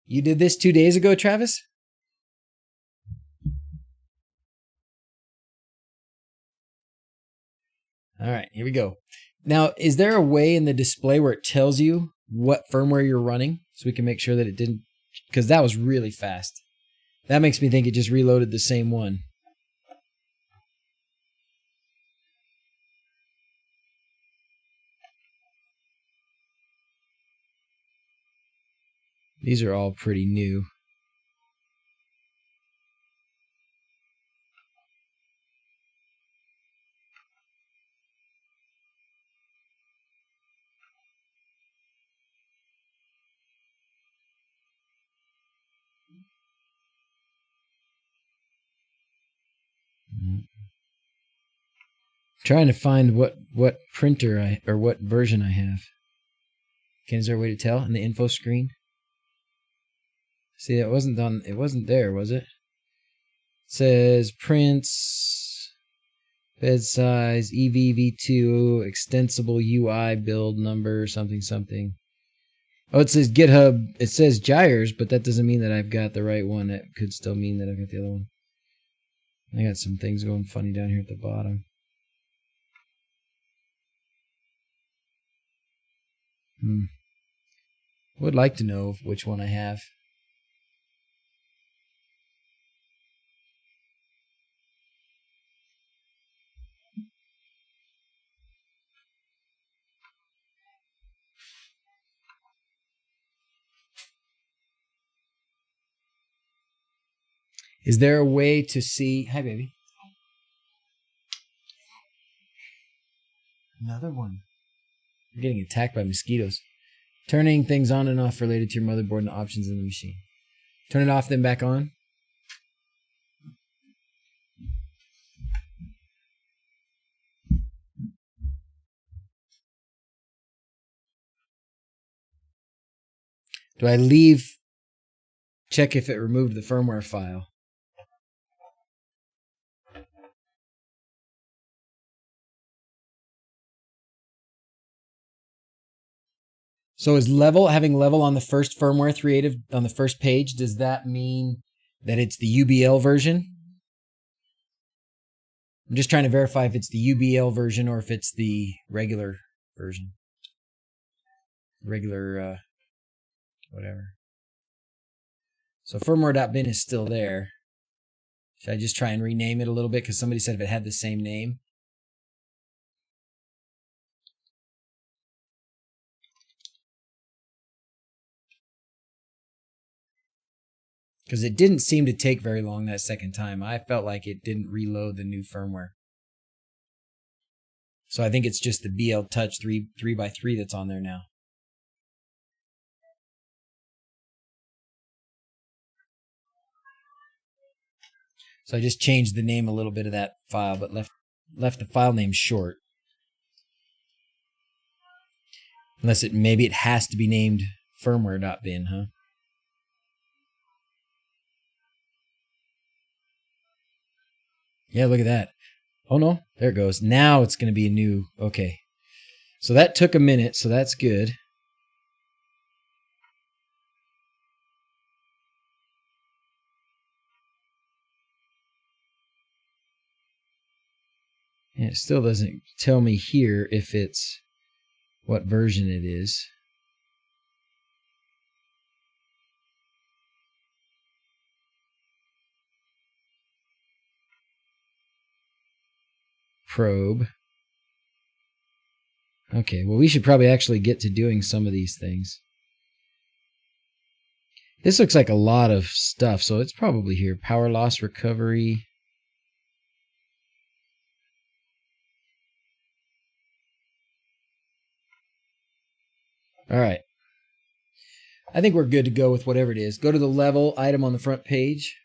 S1: You did this 2 days ago, Travis? All right, here we go. Now, is there a way in the display where it tells you what firmware you're running so we can make sure that it didn't, because that was really fast. That makes me think it just reloaded the same one. These are all pretty new. Trying to find what printer or what version I have. Okay, is there a way to tell in the info screen? See, it wasn't there, was it? It says prints, bed size, EVV2, extensible UI build number, something something. Oh, it says GitHub. It says gyres, but that doesn't mean that I've got the right one. That could still mean that I've got the other one. I got some things going funny down here at the bottom. Would like to know which one I have. Is there a way to see? Hi, baby. Another one. You're getting attacked by mosquitoes. Turning things on and off related to your motherboard and options in the machine. Turn it off, then back on. Do I leave? Check if it removed the firmware file. So is having level on the first firmware creative on the first page, does that mean that it's the UBL version? I'm just trying to verify if it's the UBL version or if it's the regular version. Regular, whatever. So firmware.bin is still there. Should I just try and rename it a little bit? Because somebody said if it had the same name. Because it didn't seem to take very long that second time. I felt like it didn't reload the new firmware. So I think it's just the BL Touch 3x3 that's on there now. So I just changed the name a little bit of that file, but left the file name short. Unless maybe it has to be named firmware.bin, huh? Yeah, look at that. Oh no, there it goes. Now it's going to be a new, okay. So that took a minute, so that's good. And it still doesn't tell me here if it's what version it is. Probe. Okay, well, we should probably actually get to doing some of these things. This looks like a lot of stuff, so it's probably here. Power loss recovery. All right. I think we're good to go with whatever it is. Go to the level item on the front page.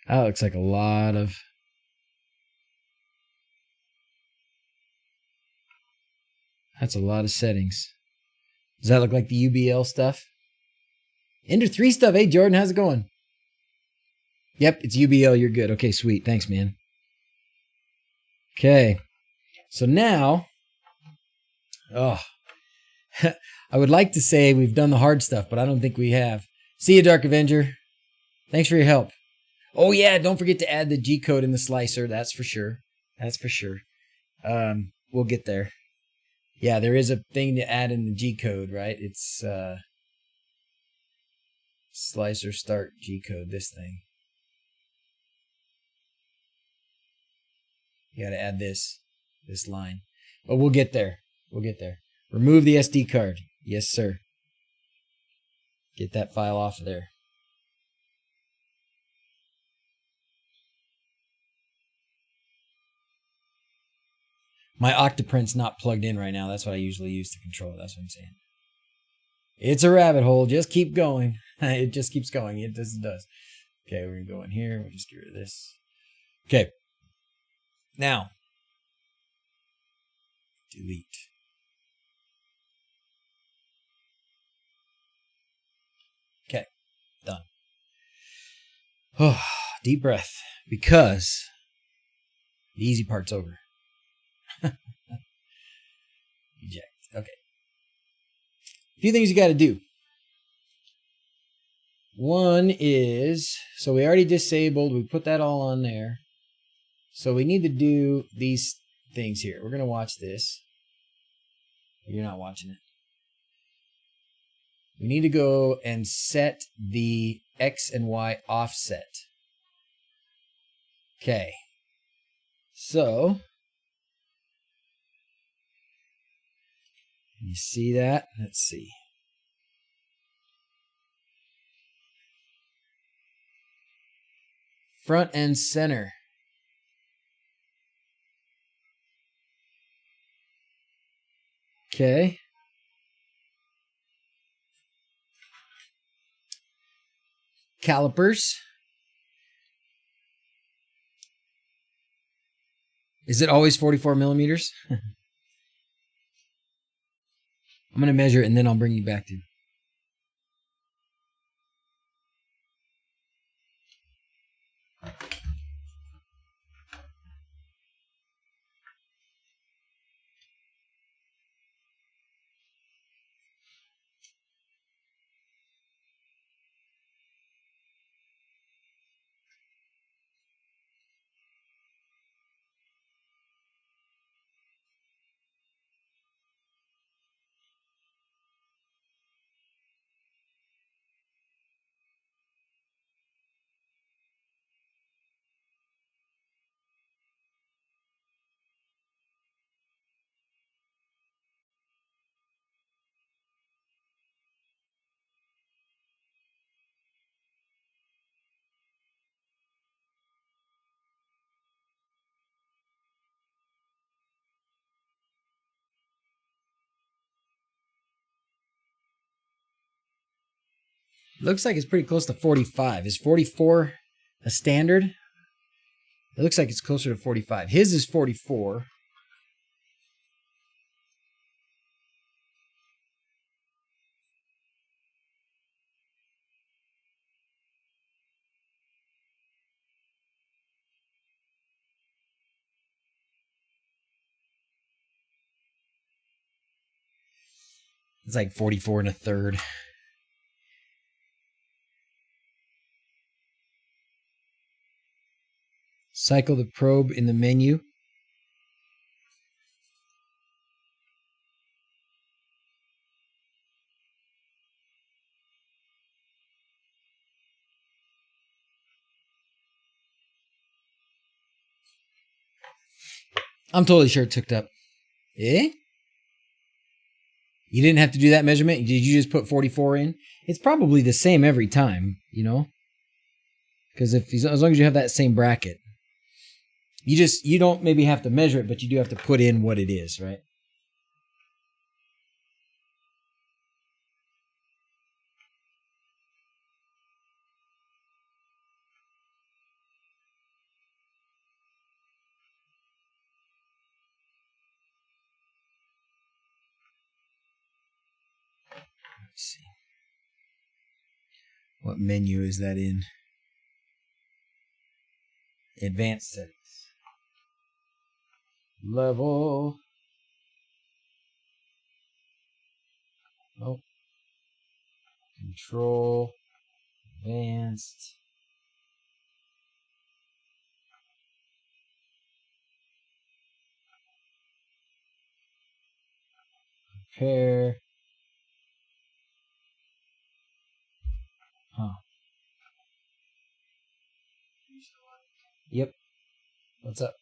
S1: That looks like a lot of... That's a lot of settings. Does that look like the UBL stuff? Ender3 stuff. Hey, Jordan, how's it going? Yep, it's UBL. You're good. Okay, sweet. Thanks, man. Okay. So now... Oh, I would like to say we've done the hard stuff, but I don't think we have. See you, Dark Avenger. Thanks for your help. Oh, yeah, don't forget to add the G-code in the slicer. That's for sure. That's for sure. We'll get there. Yeah, there is a thing to add in the G-code, right? It's slicer start G-code, this thing. You got to add this line. But we'll get there. We'll get there. Remove the SD card. Yes, sir. Get that file off of there. My Octoprint's not plugged in right now. That's what I usually use to control it. That's what I'm saying. It's a rabbit hole. Just keep going. It just keeps going. It just does. Okay, we're going to go in here. We'll just get rid of this. Okay. Now, delete. Okay, done. Oh, deep breath, because the easy part's over. Eject. Okay. A few things you got to do. One is, so we already disabled. We put that all on there. So we need to do these things here. We're going to watch this. You're not watching it. We need to go and set the X and Y offset. Okay. So, you see that? Let's see. Front and center. Okay. Calipers. Is it always 44 millimeters? I'm going to measure it and then I'll bring you back to. Looks like it's pretty close to 45. Is 44 a standard? It looks like it's closer to 45. His is 44. It's like 44 and a third. Cycle the probe in the menu. I'm totally sure it's hooked up. Eh? You didn't have to do that measurement? Did you just put 44 in? It's probably the same every time, you know? Because as long as you have that same bracket. You don't maybe have to measure it, but you do have to put in what it is, right? Let's see. What menu is that in? Advanced settings. Level. Oh. Control. Advanced. Prepare. Huh. Yep. What's up?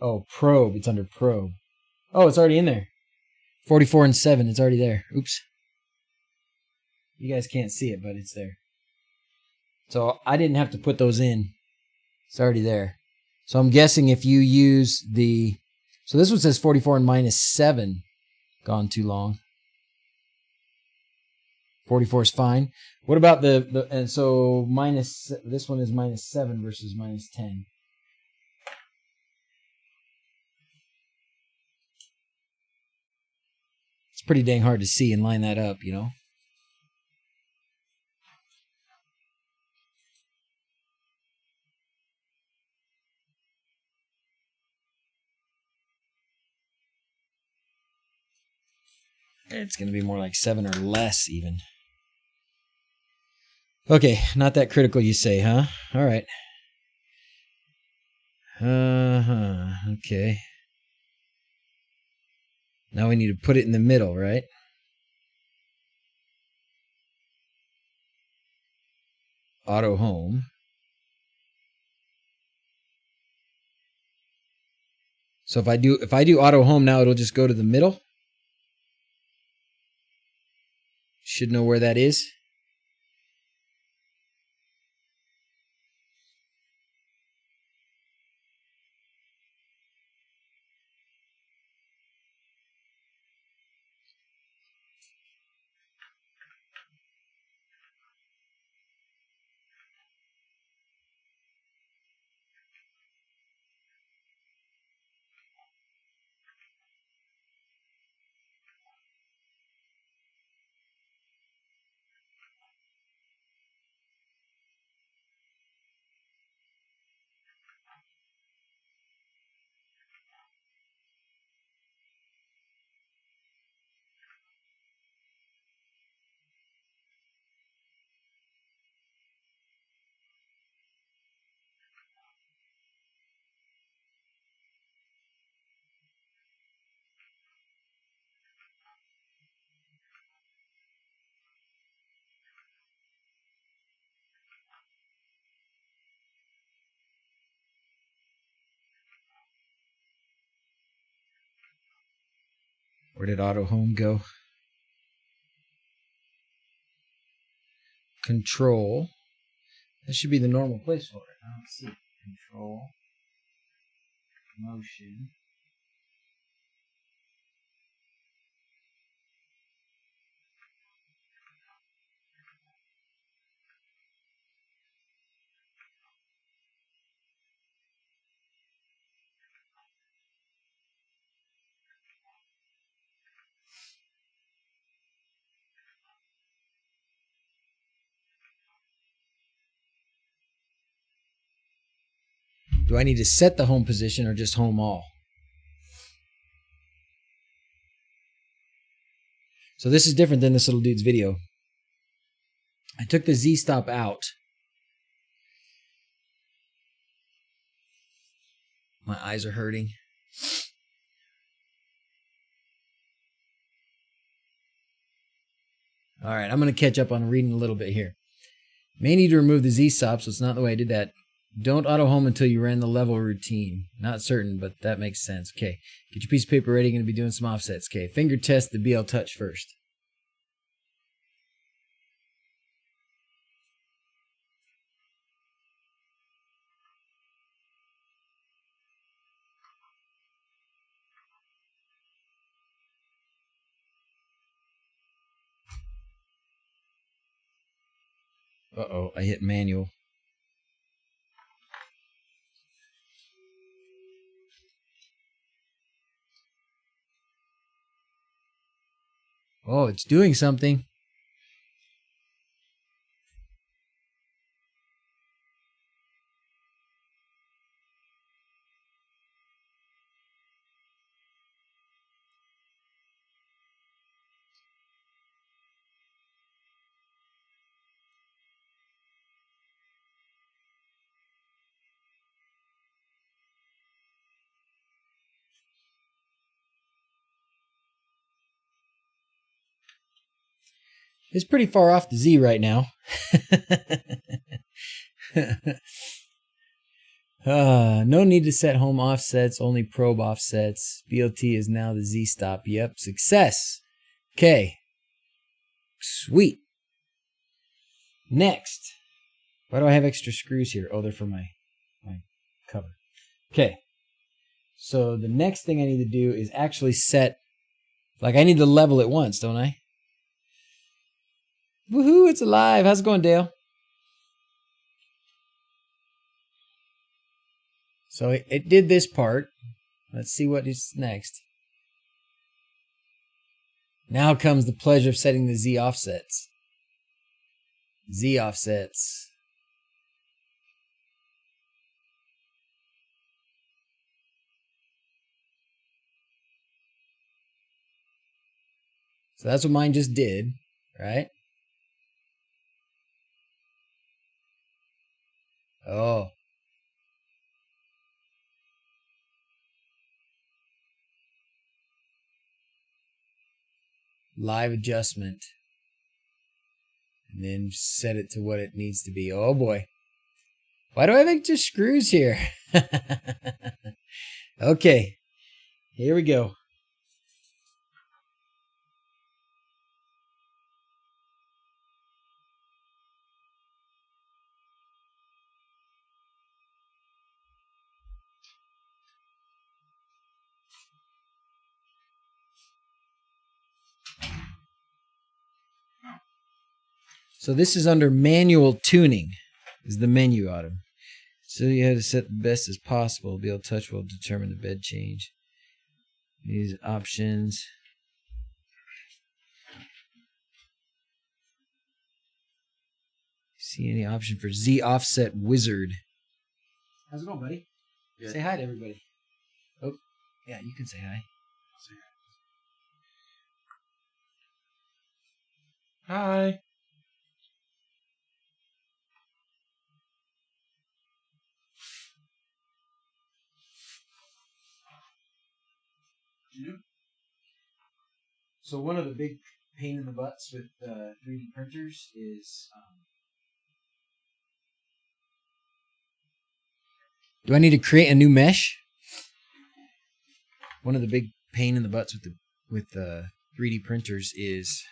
S1: Oh, probe. It's under probe. Oh, it's already in there. 44 and 7. It's already there. Oops. You guys can't see it, but it's there. So I didn't have to put those in. It's already there. So I'm guessing if you use the... So this one says 44 and minus 7. Gone too long. 44 is fine. What about and so minus... This one is minus 7 versus minus 10. It's pretty dang hard to see and line that up, you know? It's going to be more like 7 or less, even. Okay, not that critical, you say, huh? All right. Okay. Now we need to put it in the middle, right? Auto home. So if I do auto home now, it'll just go to the middle. Should know where that is. Where did auto home go? Control. That should be the normal place for it. I don't see it. Control. Motion. Do I need to set the home position or just home all? So this is different than this little dude's video. I took the Z stop out. My eyes are hurting. All right, I'm going to catch up on reading a little bit here. May need to remove the Z stop, so it's not the way I did that. Don't auto home until you ran the level routine. Not certain, but that makes sense. Okay, get your piece of paper ready. Going to be doing some offsets. Okay, finger test the BL Touch first. Uh-oh, I hit manual. Oh, it's doing something. It's pretty far off the Z right now. No need to set home offsets, only probe offsets. BLT is now the Z stop. Yep, success. Okay. Sweet. Next. Why do I have extra screws here? Oh, they're for my cover. Okay. So the next thing I need to do is actually set, like I need to level it once, don't I? Woohoo, it's alive. How's it going, Dale? So it did this part. Let's see what is next. Now comes the pleasure of setting the Z offsets. Z offsets. So that's what mine just did, right? Oh. Live adjustment. And then set it to what it needs to be. Oh boy. Why do I have extra screws here? Okay. Here we go. So this is under manual tuning, is the menu item. So you have to set the best as possible. BL Touch will determine the bed change. These options. See any option for Z offset wizard? How's it going, buddy? Good. Say hi to everybody. Oh, yeah, you can say hi. Hi. So one of the big pain in the butts with 3D printers is, do I need to create a new mesh? One of the big pain in the butts with 3D printers is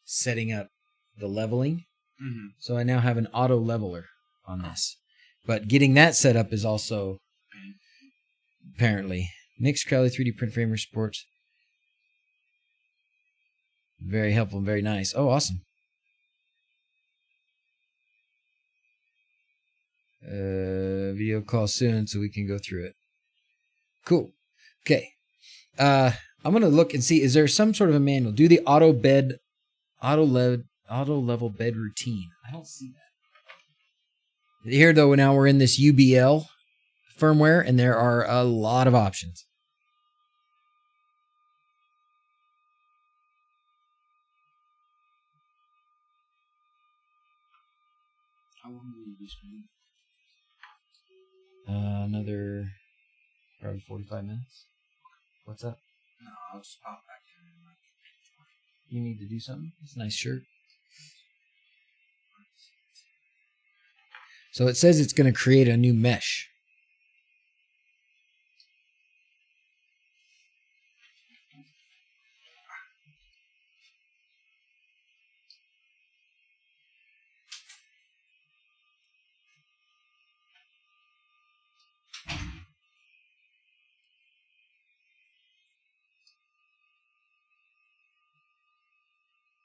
S1: setting up the leveling. So I now have an auto leveler on this. But getting that set up is also apparently Nick's Crowley 3D Print Framer Sports. Very helpful and very nice. Oh, awesome. Video call soon so we can go through it. Cool. Okay. I'm gonna look and see, is there some sort of a manual? Do the auto level bed routine. I don't see that. Here though, now we're in this UBL firmware and there are a lot of options. How long will you be streaming? Another probably 45 minutes. What's up?
S2: No, I'll just pop back in.
S1: You need to do something? It's a nice shirt. So it says it's going to create a new mesh.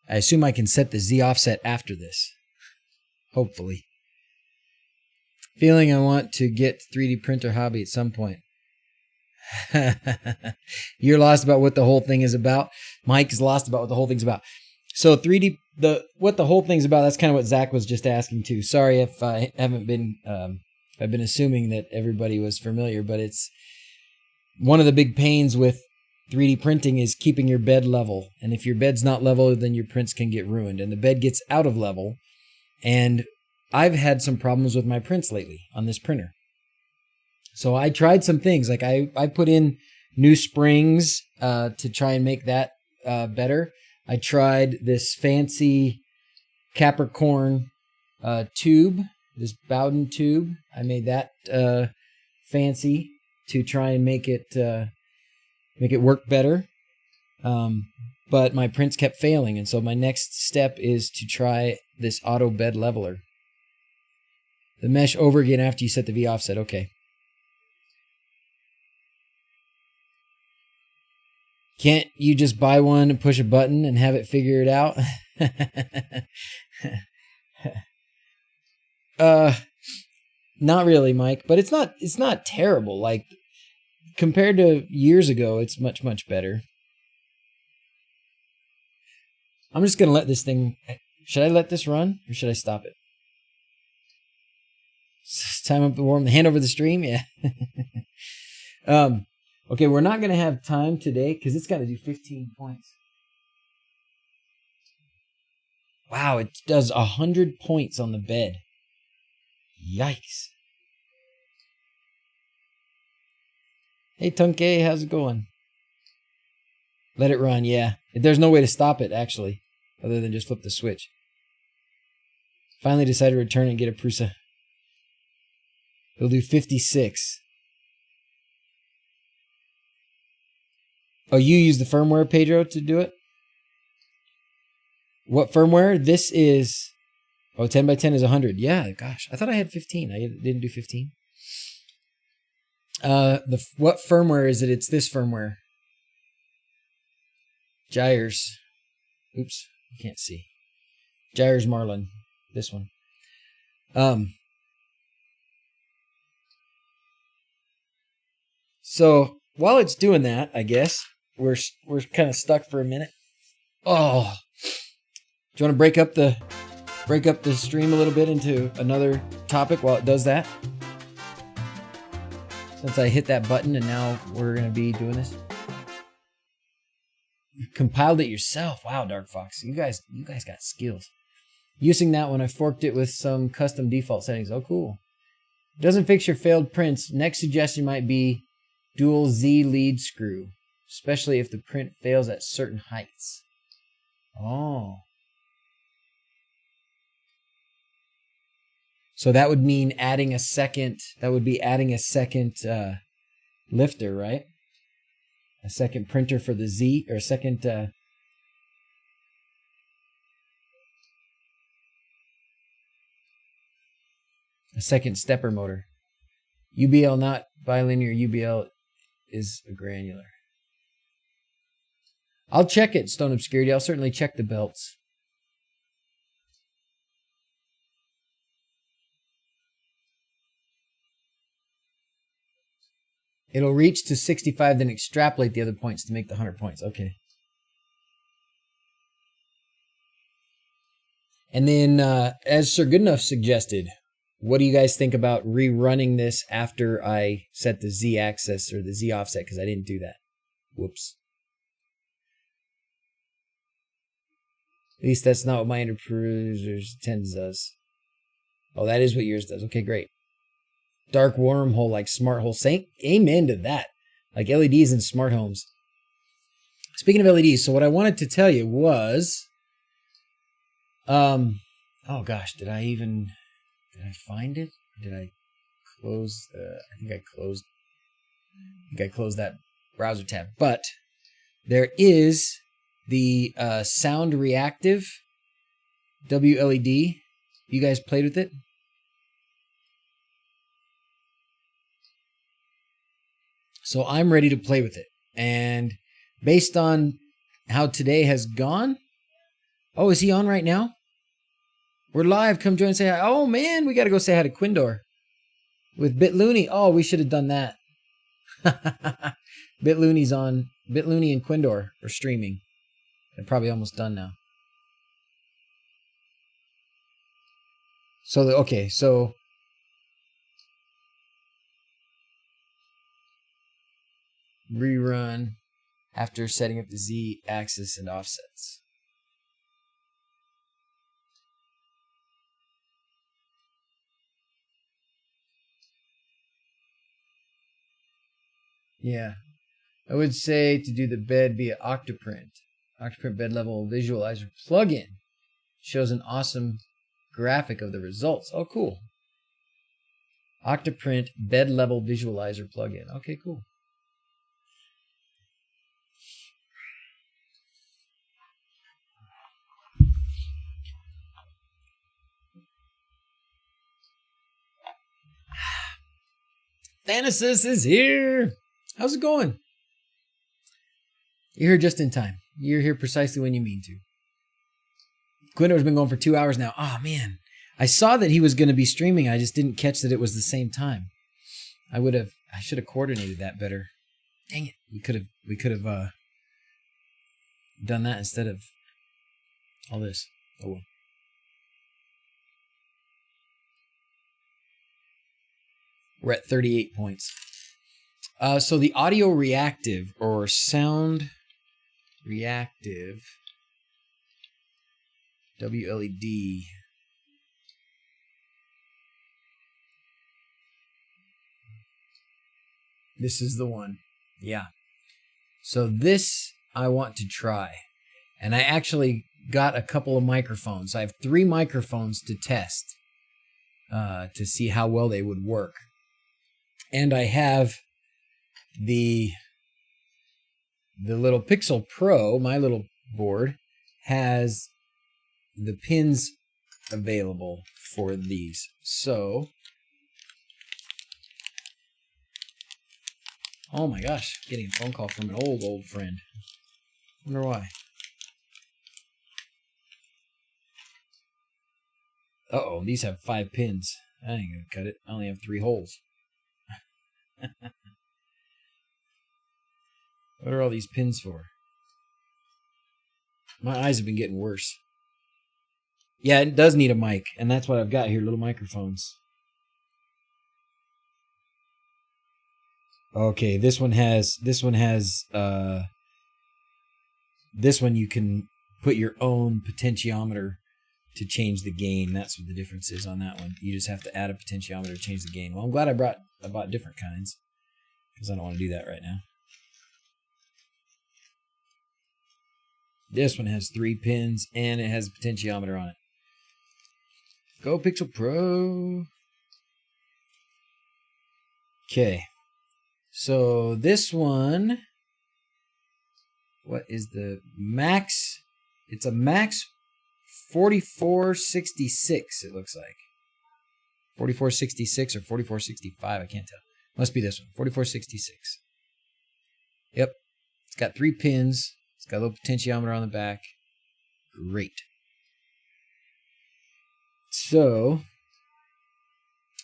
S1: I assume I can set the Z offset after this. Hopefully. Feeling I want to get 3D printer hobby at some point. You're lost about what the whole thing is about. Mike is lost about what the whole thing's about. So what the whole thing's about, that's kind of what Zach was just asking too. Sorry if I haven't been, I've been assuming that everybody was familiar, but it's one of the big pains with 3D printing is keeping your bed level. And if your bed's not level, then your prints can get ruined. And the bed gets out of level. And I've had some problems with my prints lately on this printer. So I tried some things. Like I put in new springs to try and make that better. I tried this fancy Capricorn tube, this Bowden tube. I made that fancy to try and make it work better. But my prints kept failing. And so my next step is to try this auto bed leveler. The mesh over again after you set the V offset. Okay. Can't you just buy one and push a button and have it figure it out? Not really, Mike, but it's not terrible. Like compared to years ago, it's much, much better. I'm just going to let this thing, should I let this run or should I stop it? Time up the warm, hand over the stream. Yeah. Okay, we're not going to have time today because it's got to do 15 points. Wow, it does 100 points on the bed. Yikes. Hey, Tunke, how's it going? Let it run, yeah. There's no way to stop it, actually, other than just flip the switch. Finally decided to return and get a Prusa. It'll do 56. Oh, you use the firmware, Pedro, to do it? What firmware? This is... Oh, 10 by 10 is 100. Yeah, gosh. I thought I had 15. I didn't do 15. What firmware is it? It's this firmware. Gyres. Oops. You can't see. Gyres Marlin. This one. So while it's doing that, I guess we're kind of stuck for a minute. Oh, do you want to break up the stream a little bit into another topic while it does that? Since I hit that button and now we're gonna be doing this. You compiled it yourself. Wow, Dark Fox, you guys got skills. Using that when I forked it with some custom default settings. Oh, cool. Doesn't fix your failed prints. Next suggestion might be dual Z lead screw, especially if the print fails at certain heights. Oh. So that would mean adding a second, lifter, right? A second printer for the Z, or a second, A second stepper motor. UBL not bilinear. UBL is a granular. I'll check it, Stone Obscurity. I'll certainly check the belts. It'll reach to 65, then extrapolate the other points to make the 100 points. Okay. And then, as Sir Goodenough suggested, what do you guys think about rerunning this after I set the Z axis or the Z offset? Because I didn't do that. Whoops. At least that's not what my Enterpriser's 10 does. Oh, that is what yours does. Okay, great. Dark wormhole like smart hole. Amen to that. Like LEDs in smart homes. Speaking of LEDs, so what I wanted to tell you was, oh gosh, did I find it? Did I close I think I closed that browser tab. But there is the sound reactive WLED. You guys played with it? So I'm ready to play with it. And based on how today has gone... Oh, is he on right now? We're live. Come join and say hi. Oh, man, we got to go say hi to Quindor. With BitLooney. Oh, we should have done that. BitLooney's on. BitLooney and Quindor are streaming. They're probably almost done now. So, okay, so... Rerun after setting up the Z axis and offsets. Yeah, I would say to do the bed via Octoprint. Octoprint bed level visualizer plugin shows an awesome graphic of the results. Oh, cool. Octoprint bed level visualizer plugin. Okay, cool. Thanasis is here. How's it going? You're here just in time. You're here precisely when you mean to. Quindor's been going for 2 hours now. Oh, man. I saw that he was going to be streaming. I just didn't catch that it was the same time. I should have coordinated that better. Dang it. We could have done that instead of all this. Oh, well. We're at 38 points. So the audio reactive or sound reactive WLED. This is the one. Yeah. So this I want to try. And I actually got a couple of microphones. I have 3 microphones to test to see how well they would work. And I have the little Pixel Pro, my little board, has the pins available for these. So, oh my gosh, getting a phone call from an old friend. Wonder why. Uh-oh, these have 5 pins. I ain't gonna cut it. I only have 3 holes. What are all these pins for? My eyes have been getting worse. Yeah, it does need a mic, and that's what I've got here, little microphones. Okay, this one you can put your own potentiometer to change the gain. That's what the difference is on that one. You just have to add a potentiometer to change the gain. Well, I'm glad I bought different kinds, because I don't want to do that right now. This one has 3 pins, and it has a potentiometer on it. Go Pixel Pro. Okay. So this one, what is the max? It's a max 4466, it looks like. 4466 or 4465, I can't tell. Must be this one, 4466. Yep, it's got 3 pins. It's got a little potentiometer on the back. Great. So,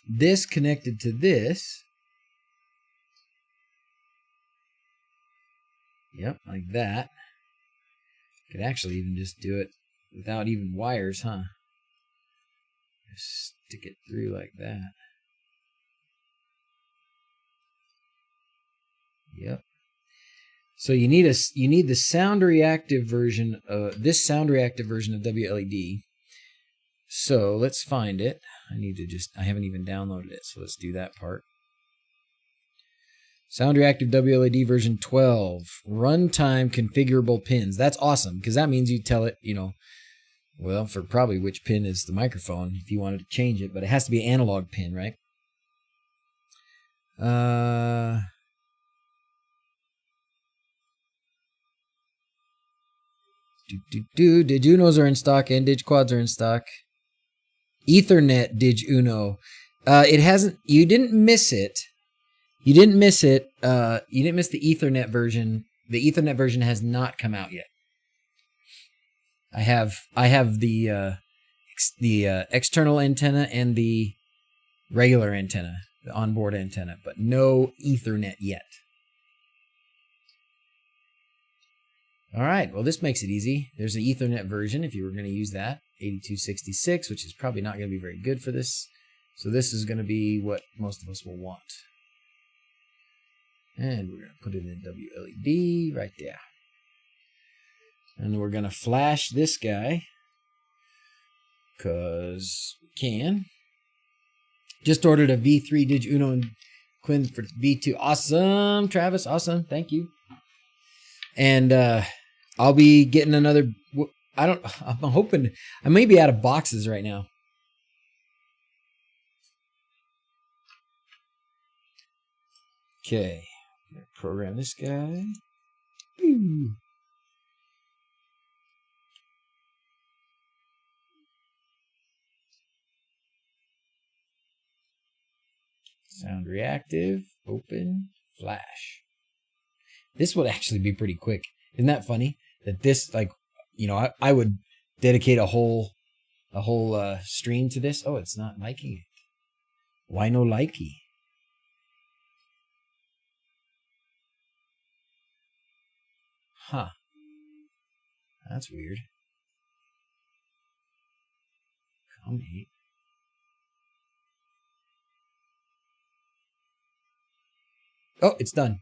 S1: this connected to this. Yep, like that. Could actually even just do it without even wires, huh? Just stick it through like that. Yep. So you need the sound reactive version of this sound reactive version of WLED. So let's find it. I haven't even downloaded it, so let's do that part. Sound reactive WLED version 12, runtime configurable pins. That's awesome, because that means you tell it, well, for probably which pin is the microphone if you wanted to change it, but it has to be an analog pin, right? Did Unos are in stock and Dig Quads are in stock. Ethernet Dig Uno. It hasn't. You didn't miss it. You didn't miss it. You didn't miss the Ethernet version. The Ethernet version has not come out yet. I have the external antenna and the regular antenna, the onboard antenna, but no Ethernet yet. All right, well, this makes it easy. There's an Ethernet version if you were going to use that, 8266, which is probably not going to be very good for this. So this is going to be what most of us will want. And we're going to put it in WLED right there. And we're going to flash this guy because we can. Just ordered a V3 Dig Uno and Quinn for V2. Awesome, Travis. Awesome. Thank you. And I'll be getting another. I'm hoping I may be out of boxes right now. Okay. Program this guy. Woo. Sound reactive, open, flash. This would actually be pretty quick. Isn't that funny? That this, I would dedicate a whole stream to this. Oh, it's not liking it. Why no likey? Huh. That's weird. Come eat. Oh, it's done.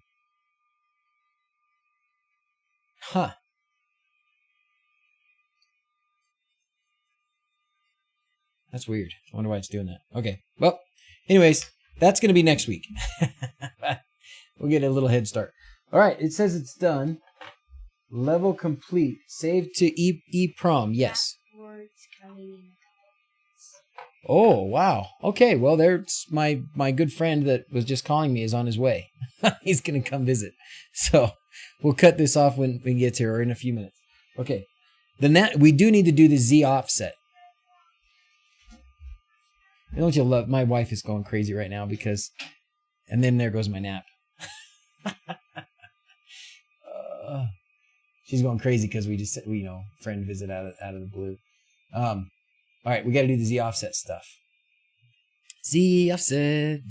S1: Huh. That's weird. I wonder why it's doing that. Okay. Well, anyways, that's going to be next week. We'll get a little head start. All right. It says it's done. Level complete. Save to EEPROM. Yes. Oh, wow. Okay. Well, there's my good friend that was just calling me is on his way. He's going to come visit. So we'll cut this off when we get here or in a few minutes. Okay. We do need to do the Z offset. Don't you love, my wife is going crazy right now because, and then there goes my nap. She's going crazy because we just, friend visit out of the blue. All right, we got to do the Z offset stuff. Z offset.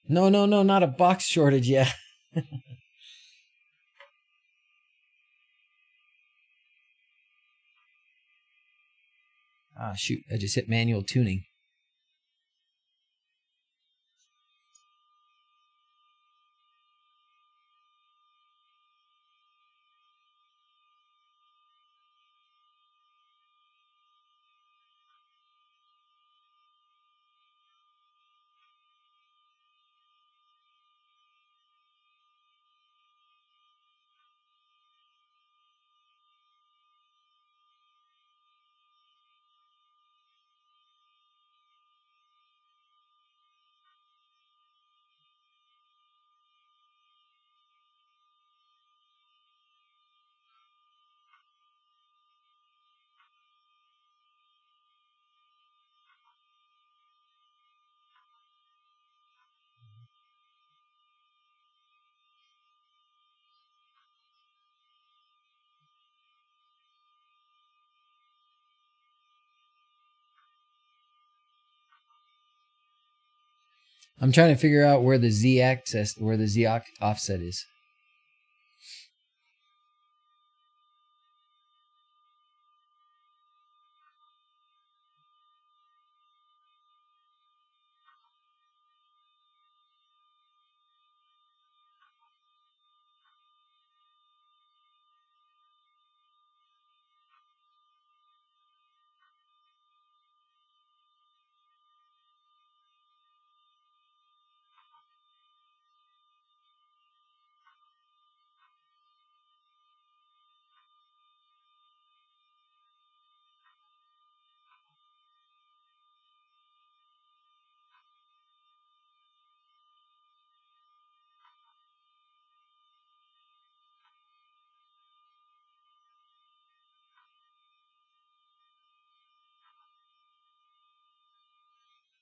S1: No, not a box shortage yet. Ah, shoot, I just hit manual tuning. I'm trying to figure out where the Z offset is.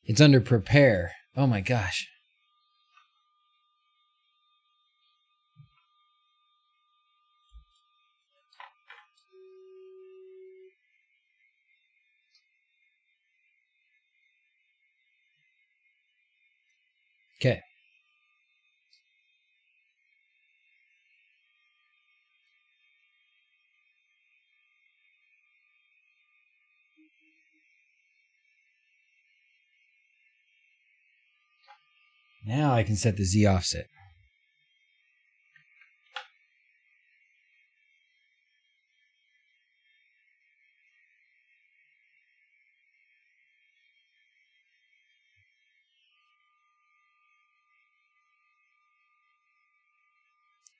S1: It's under prepare. Oh my gosh. Okay. Now I can set the Z offset.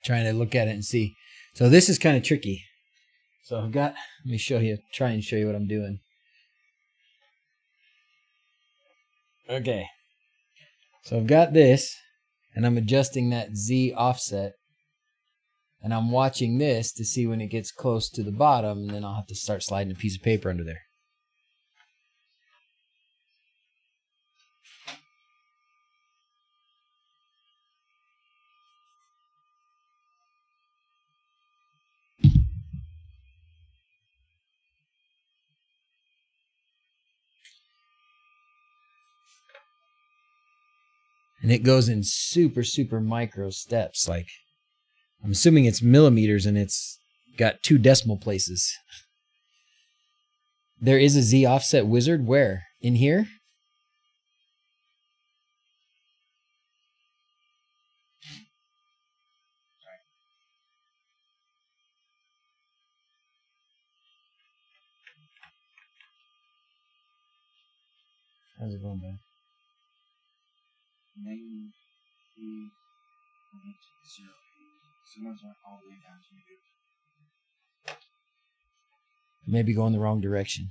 S1: Trying to look at it and see. So this is kind of tricky. So I've got, let me try and show you what I'm doing. Okay. So I've got this, and I'm adjusting that Z offset, and I'm watching this to see when it gets close to the bottom, and then I'll have to start sliding a piece of paper under there. And it goes in super, super micro steps. Like, I'm assuming it's millimeters and it's got 2 decimal places. There is a Z offset wizard. Where? In here? How's it going, bud?
S2: Name the point 0. Sometimes went all the way down to negative.
S1: Maybe going the wrong direction.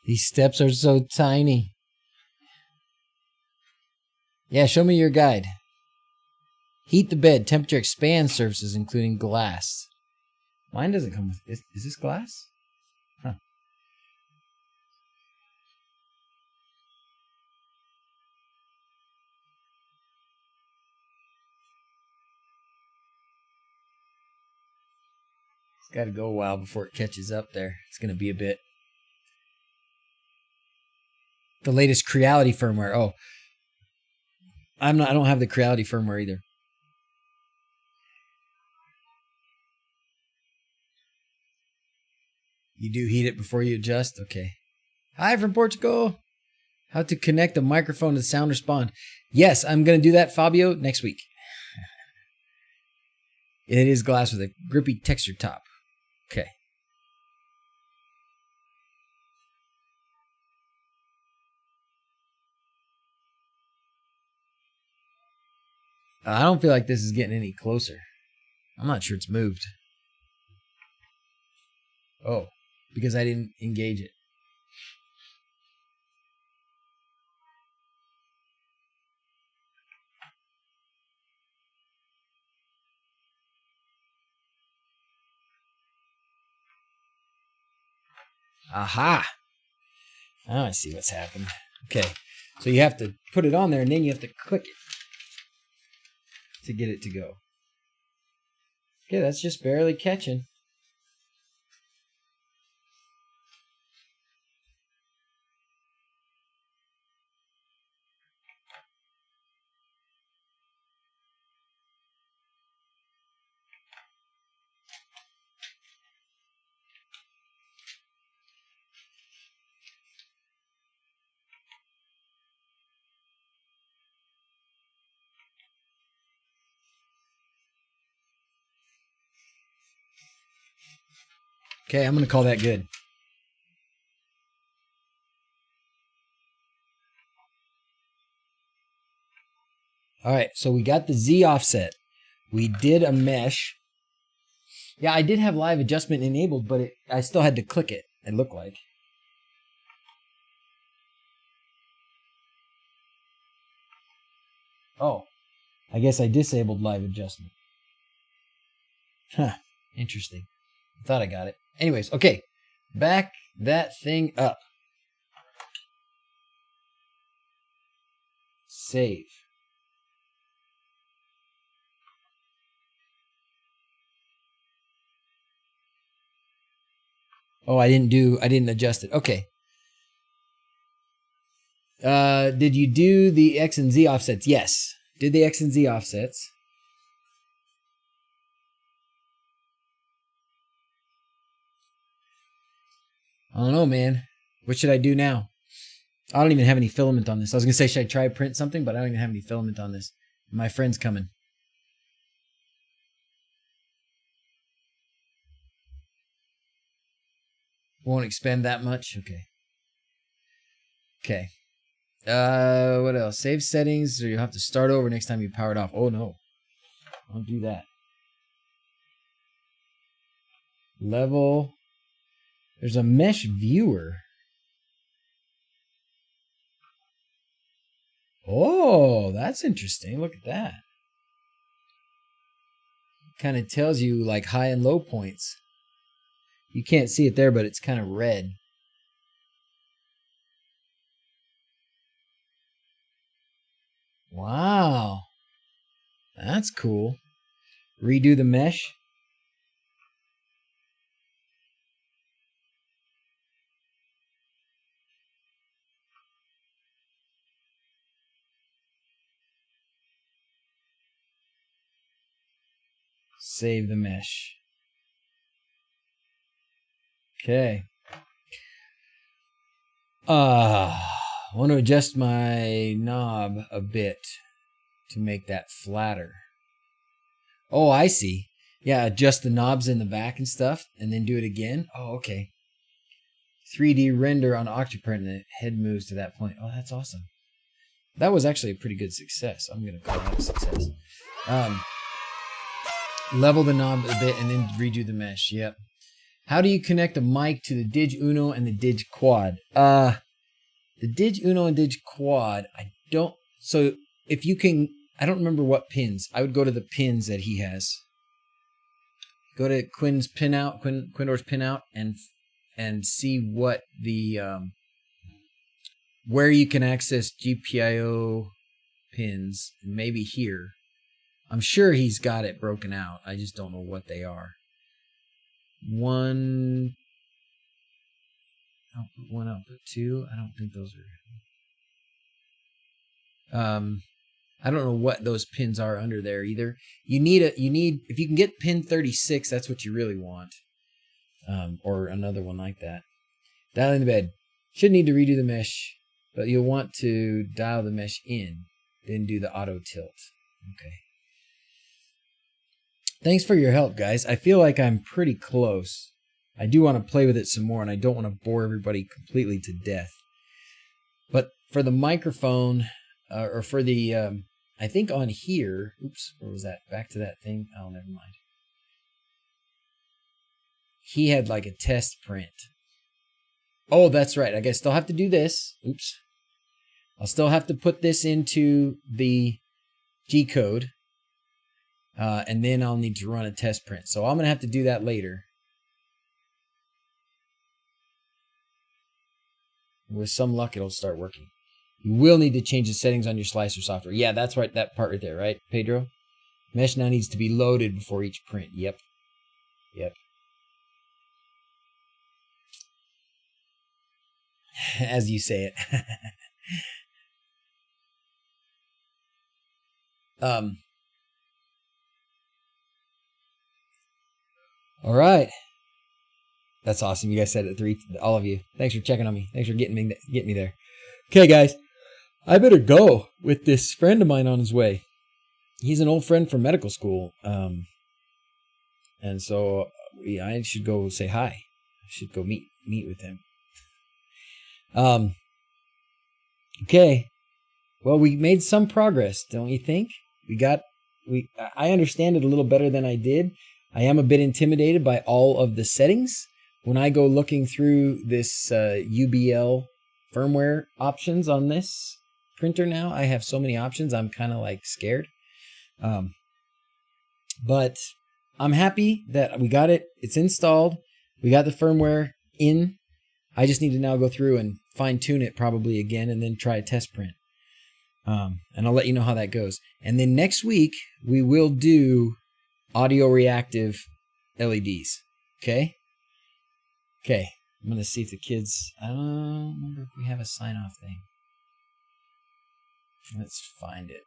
S1: These steps are so tiny. Yeah, show me your guide. Heat the bed. Temperature expand surfaces, including glass. Mine doesn't come with... Is this glass? Huh. It's got to go a while before it catches up there. It's going to be a bit. The latest Creality firmware. Oh. I don't have the Creality firmware either. You do heat it before you adjust? Okay. Hi from Portugal. How to connect a microphone to sound respond. Yes, I'm going to do that, Fabio, next week. It is glass with a grippy texture top. Okay. I don't feel like this is getting any closer. I'm not sure it's moved. Oh, because I didn't engage it. Aha! Now I see what's happened. Okay, so you have to put it on there and then you have to click it. to get it to go. Okay, that's just barely catching. Okay, I'm going to call that good. All right, so we got the Z offset. We did a mesh. Yeah, I did have live adjustment enabled, but I still had to click it, it looked like. Oh, I guess I disabled live adjustment. Huh, interesting. I thought I got it. Anyways, okay. Back that thing up. Save. Oh, I didn't adjust it. Okay. Did you do the X and Z offsets? Yes. Did the X and Z offsets. I don't know, man. What should I do now? I don't even have any filament on this. I was going to say, should I try print something? But I don't even have any filament on this. My friend's coming. Won't expend that much? Okay. Okay. What else? Save settings, or you'll have to start over next time you power it off. Oh, no. Don't do that. Level. There's a mesh viewer. Oh, that's interesting. Look at that. Kind of tells you like high and low points. You can't see it there, but it's kind of red. Wow. That's cool. Redo the mesh. Save the mesh. Okay. I want to adjust my knob a bit to make that flatter. Oh, I see. Yeah, adjust the knobs in the back and stuff, and then do it again. Oh, okay. 3D render on Octoprint, and the head moves to that point. Oh, that's awesome. That was actually a pretty good success. I'm going to call that a success. Level the knob a bit, and then redo the mesh. Yep. How do you connect a mic to the Dig Uno and the Dig Quad? The Dig Uno and Dig Quad, I don't... So, if you can... I don't remember what pins. I would go to the pins that he has. Go to Quindor's pinout, and see what the... where you can access GPIO pins. Maybe here. I'm sure he's got it broken out. I just don't know what they are. One output, two. I don't think those are. I don't know what those pins are under there either. You need if you can get pin 36, that's what you really want. Or another one like that. Dial in the bed. Should need to redo the mesh, but you'll want to dial the mesh in, then do the auto tilt. Okay. Thanks for your help, guys. I feel like I'm pretty close. I do want to play with it some more, and I don't want to bore everybody completely to death. But for the microphone, or for the, I think on here, oops, where was that? Back to that thing. Oh, never mind. He had like a test print. Oh, that's right. I guess I still have to do this. Oops. I'll still have to put this into the G code. And then I'll need to run a test print. So I'm going to have to do that later. With some luck, it'll start working. You will need to change the settings on your slicer software. Yeah, that's right. That part right there, right, Pedro? Mesh now needs to be loaded before each print. Yep. As you say it. All right. That's awesome. You guys said it 3, all of you. Thanks for checking on me. Thanks for getting me there. Okay, guys. I better go with this friend of mine on his way. He's an old friend from medical school. And so I should go say hi. I should go meet with him. Okay. Well, we made some progress, don't you think? I understand it a little better than I did. I am a bit intimidated by all of the settings. When I go looking through this UBL firmware options on this printer now, I have so many options, I'm kind of like scared. But I'm happy that we got it. It's installed. We got the firmware in. I just need to now go through and fine tune it probably again and then try a test print. And I'll let you know how that goes. And then next week, we will do audio reactive LEDs. Okay? Okay. I'm going to see if the kids... I don't remember if we have a sign-off thing. Let's find it.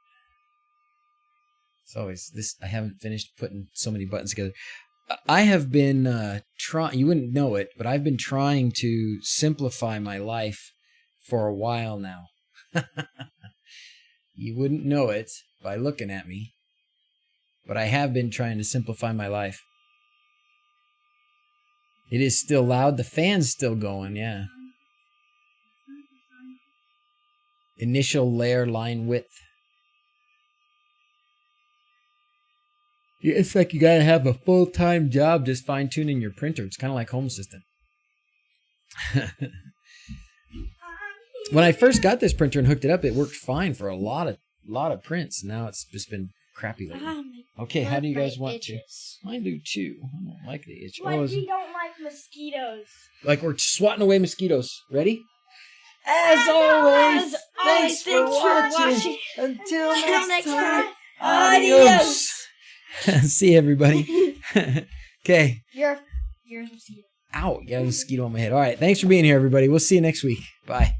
S1: It's always this. I haven't finished putting so many buttons together. I have been trying, you wouldn't know it, but I've been trying to simplify my life for a while now. You wouldn't know it by looking at me, but I have been trying to simplify my life. It is still loud. The fan's still going, yeah. Initial layer line width. Yeah, it's like you gotta have a full-time job just fine-tuning your printer. It's kind of like Home Assistant. When I first got this printer and hooked it up, it worked fine for a lot of prints. Now it's just been crappy lately. Okay, how do you guys want to? Mine do too. I don't like the itch.
S3: Like we don't like mosquitoes.
S1: Like we're swatting away mosquitoes. Ready? As always, thanks for watching. Until next time, adios. See you, everybody. Okay.
S3: You're a mosquito.
S1: Ow, you got a mosquito on my head. All right, thanks for being here, everybody. We'll see you next week. Bye.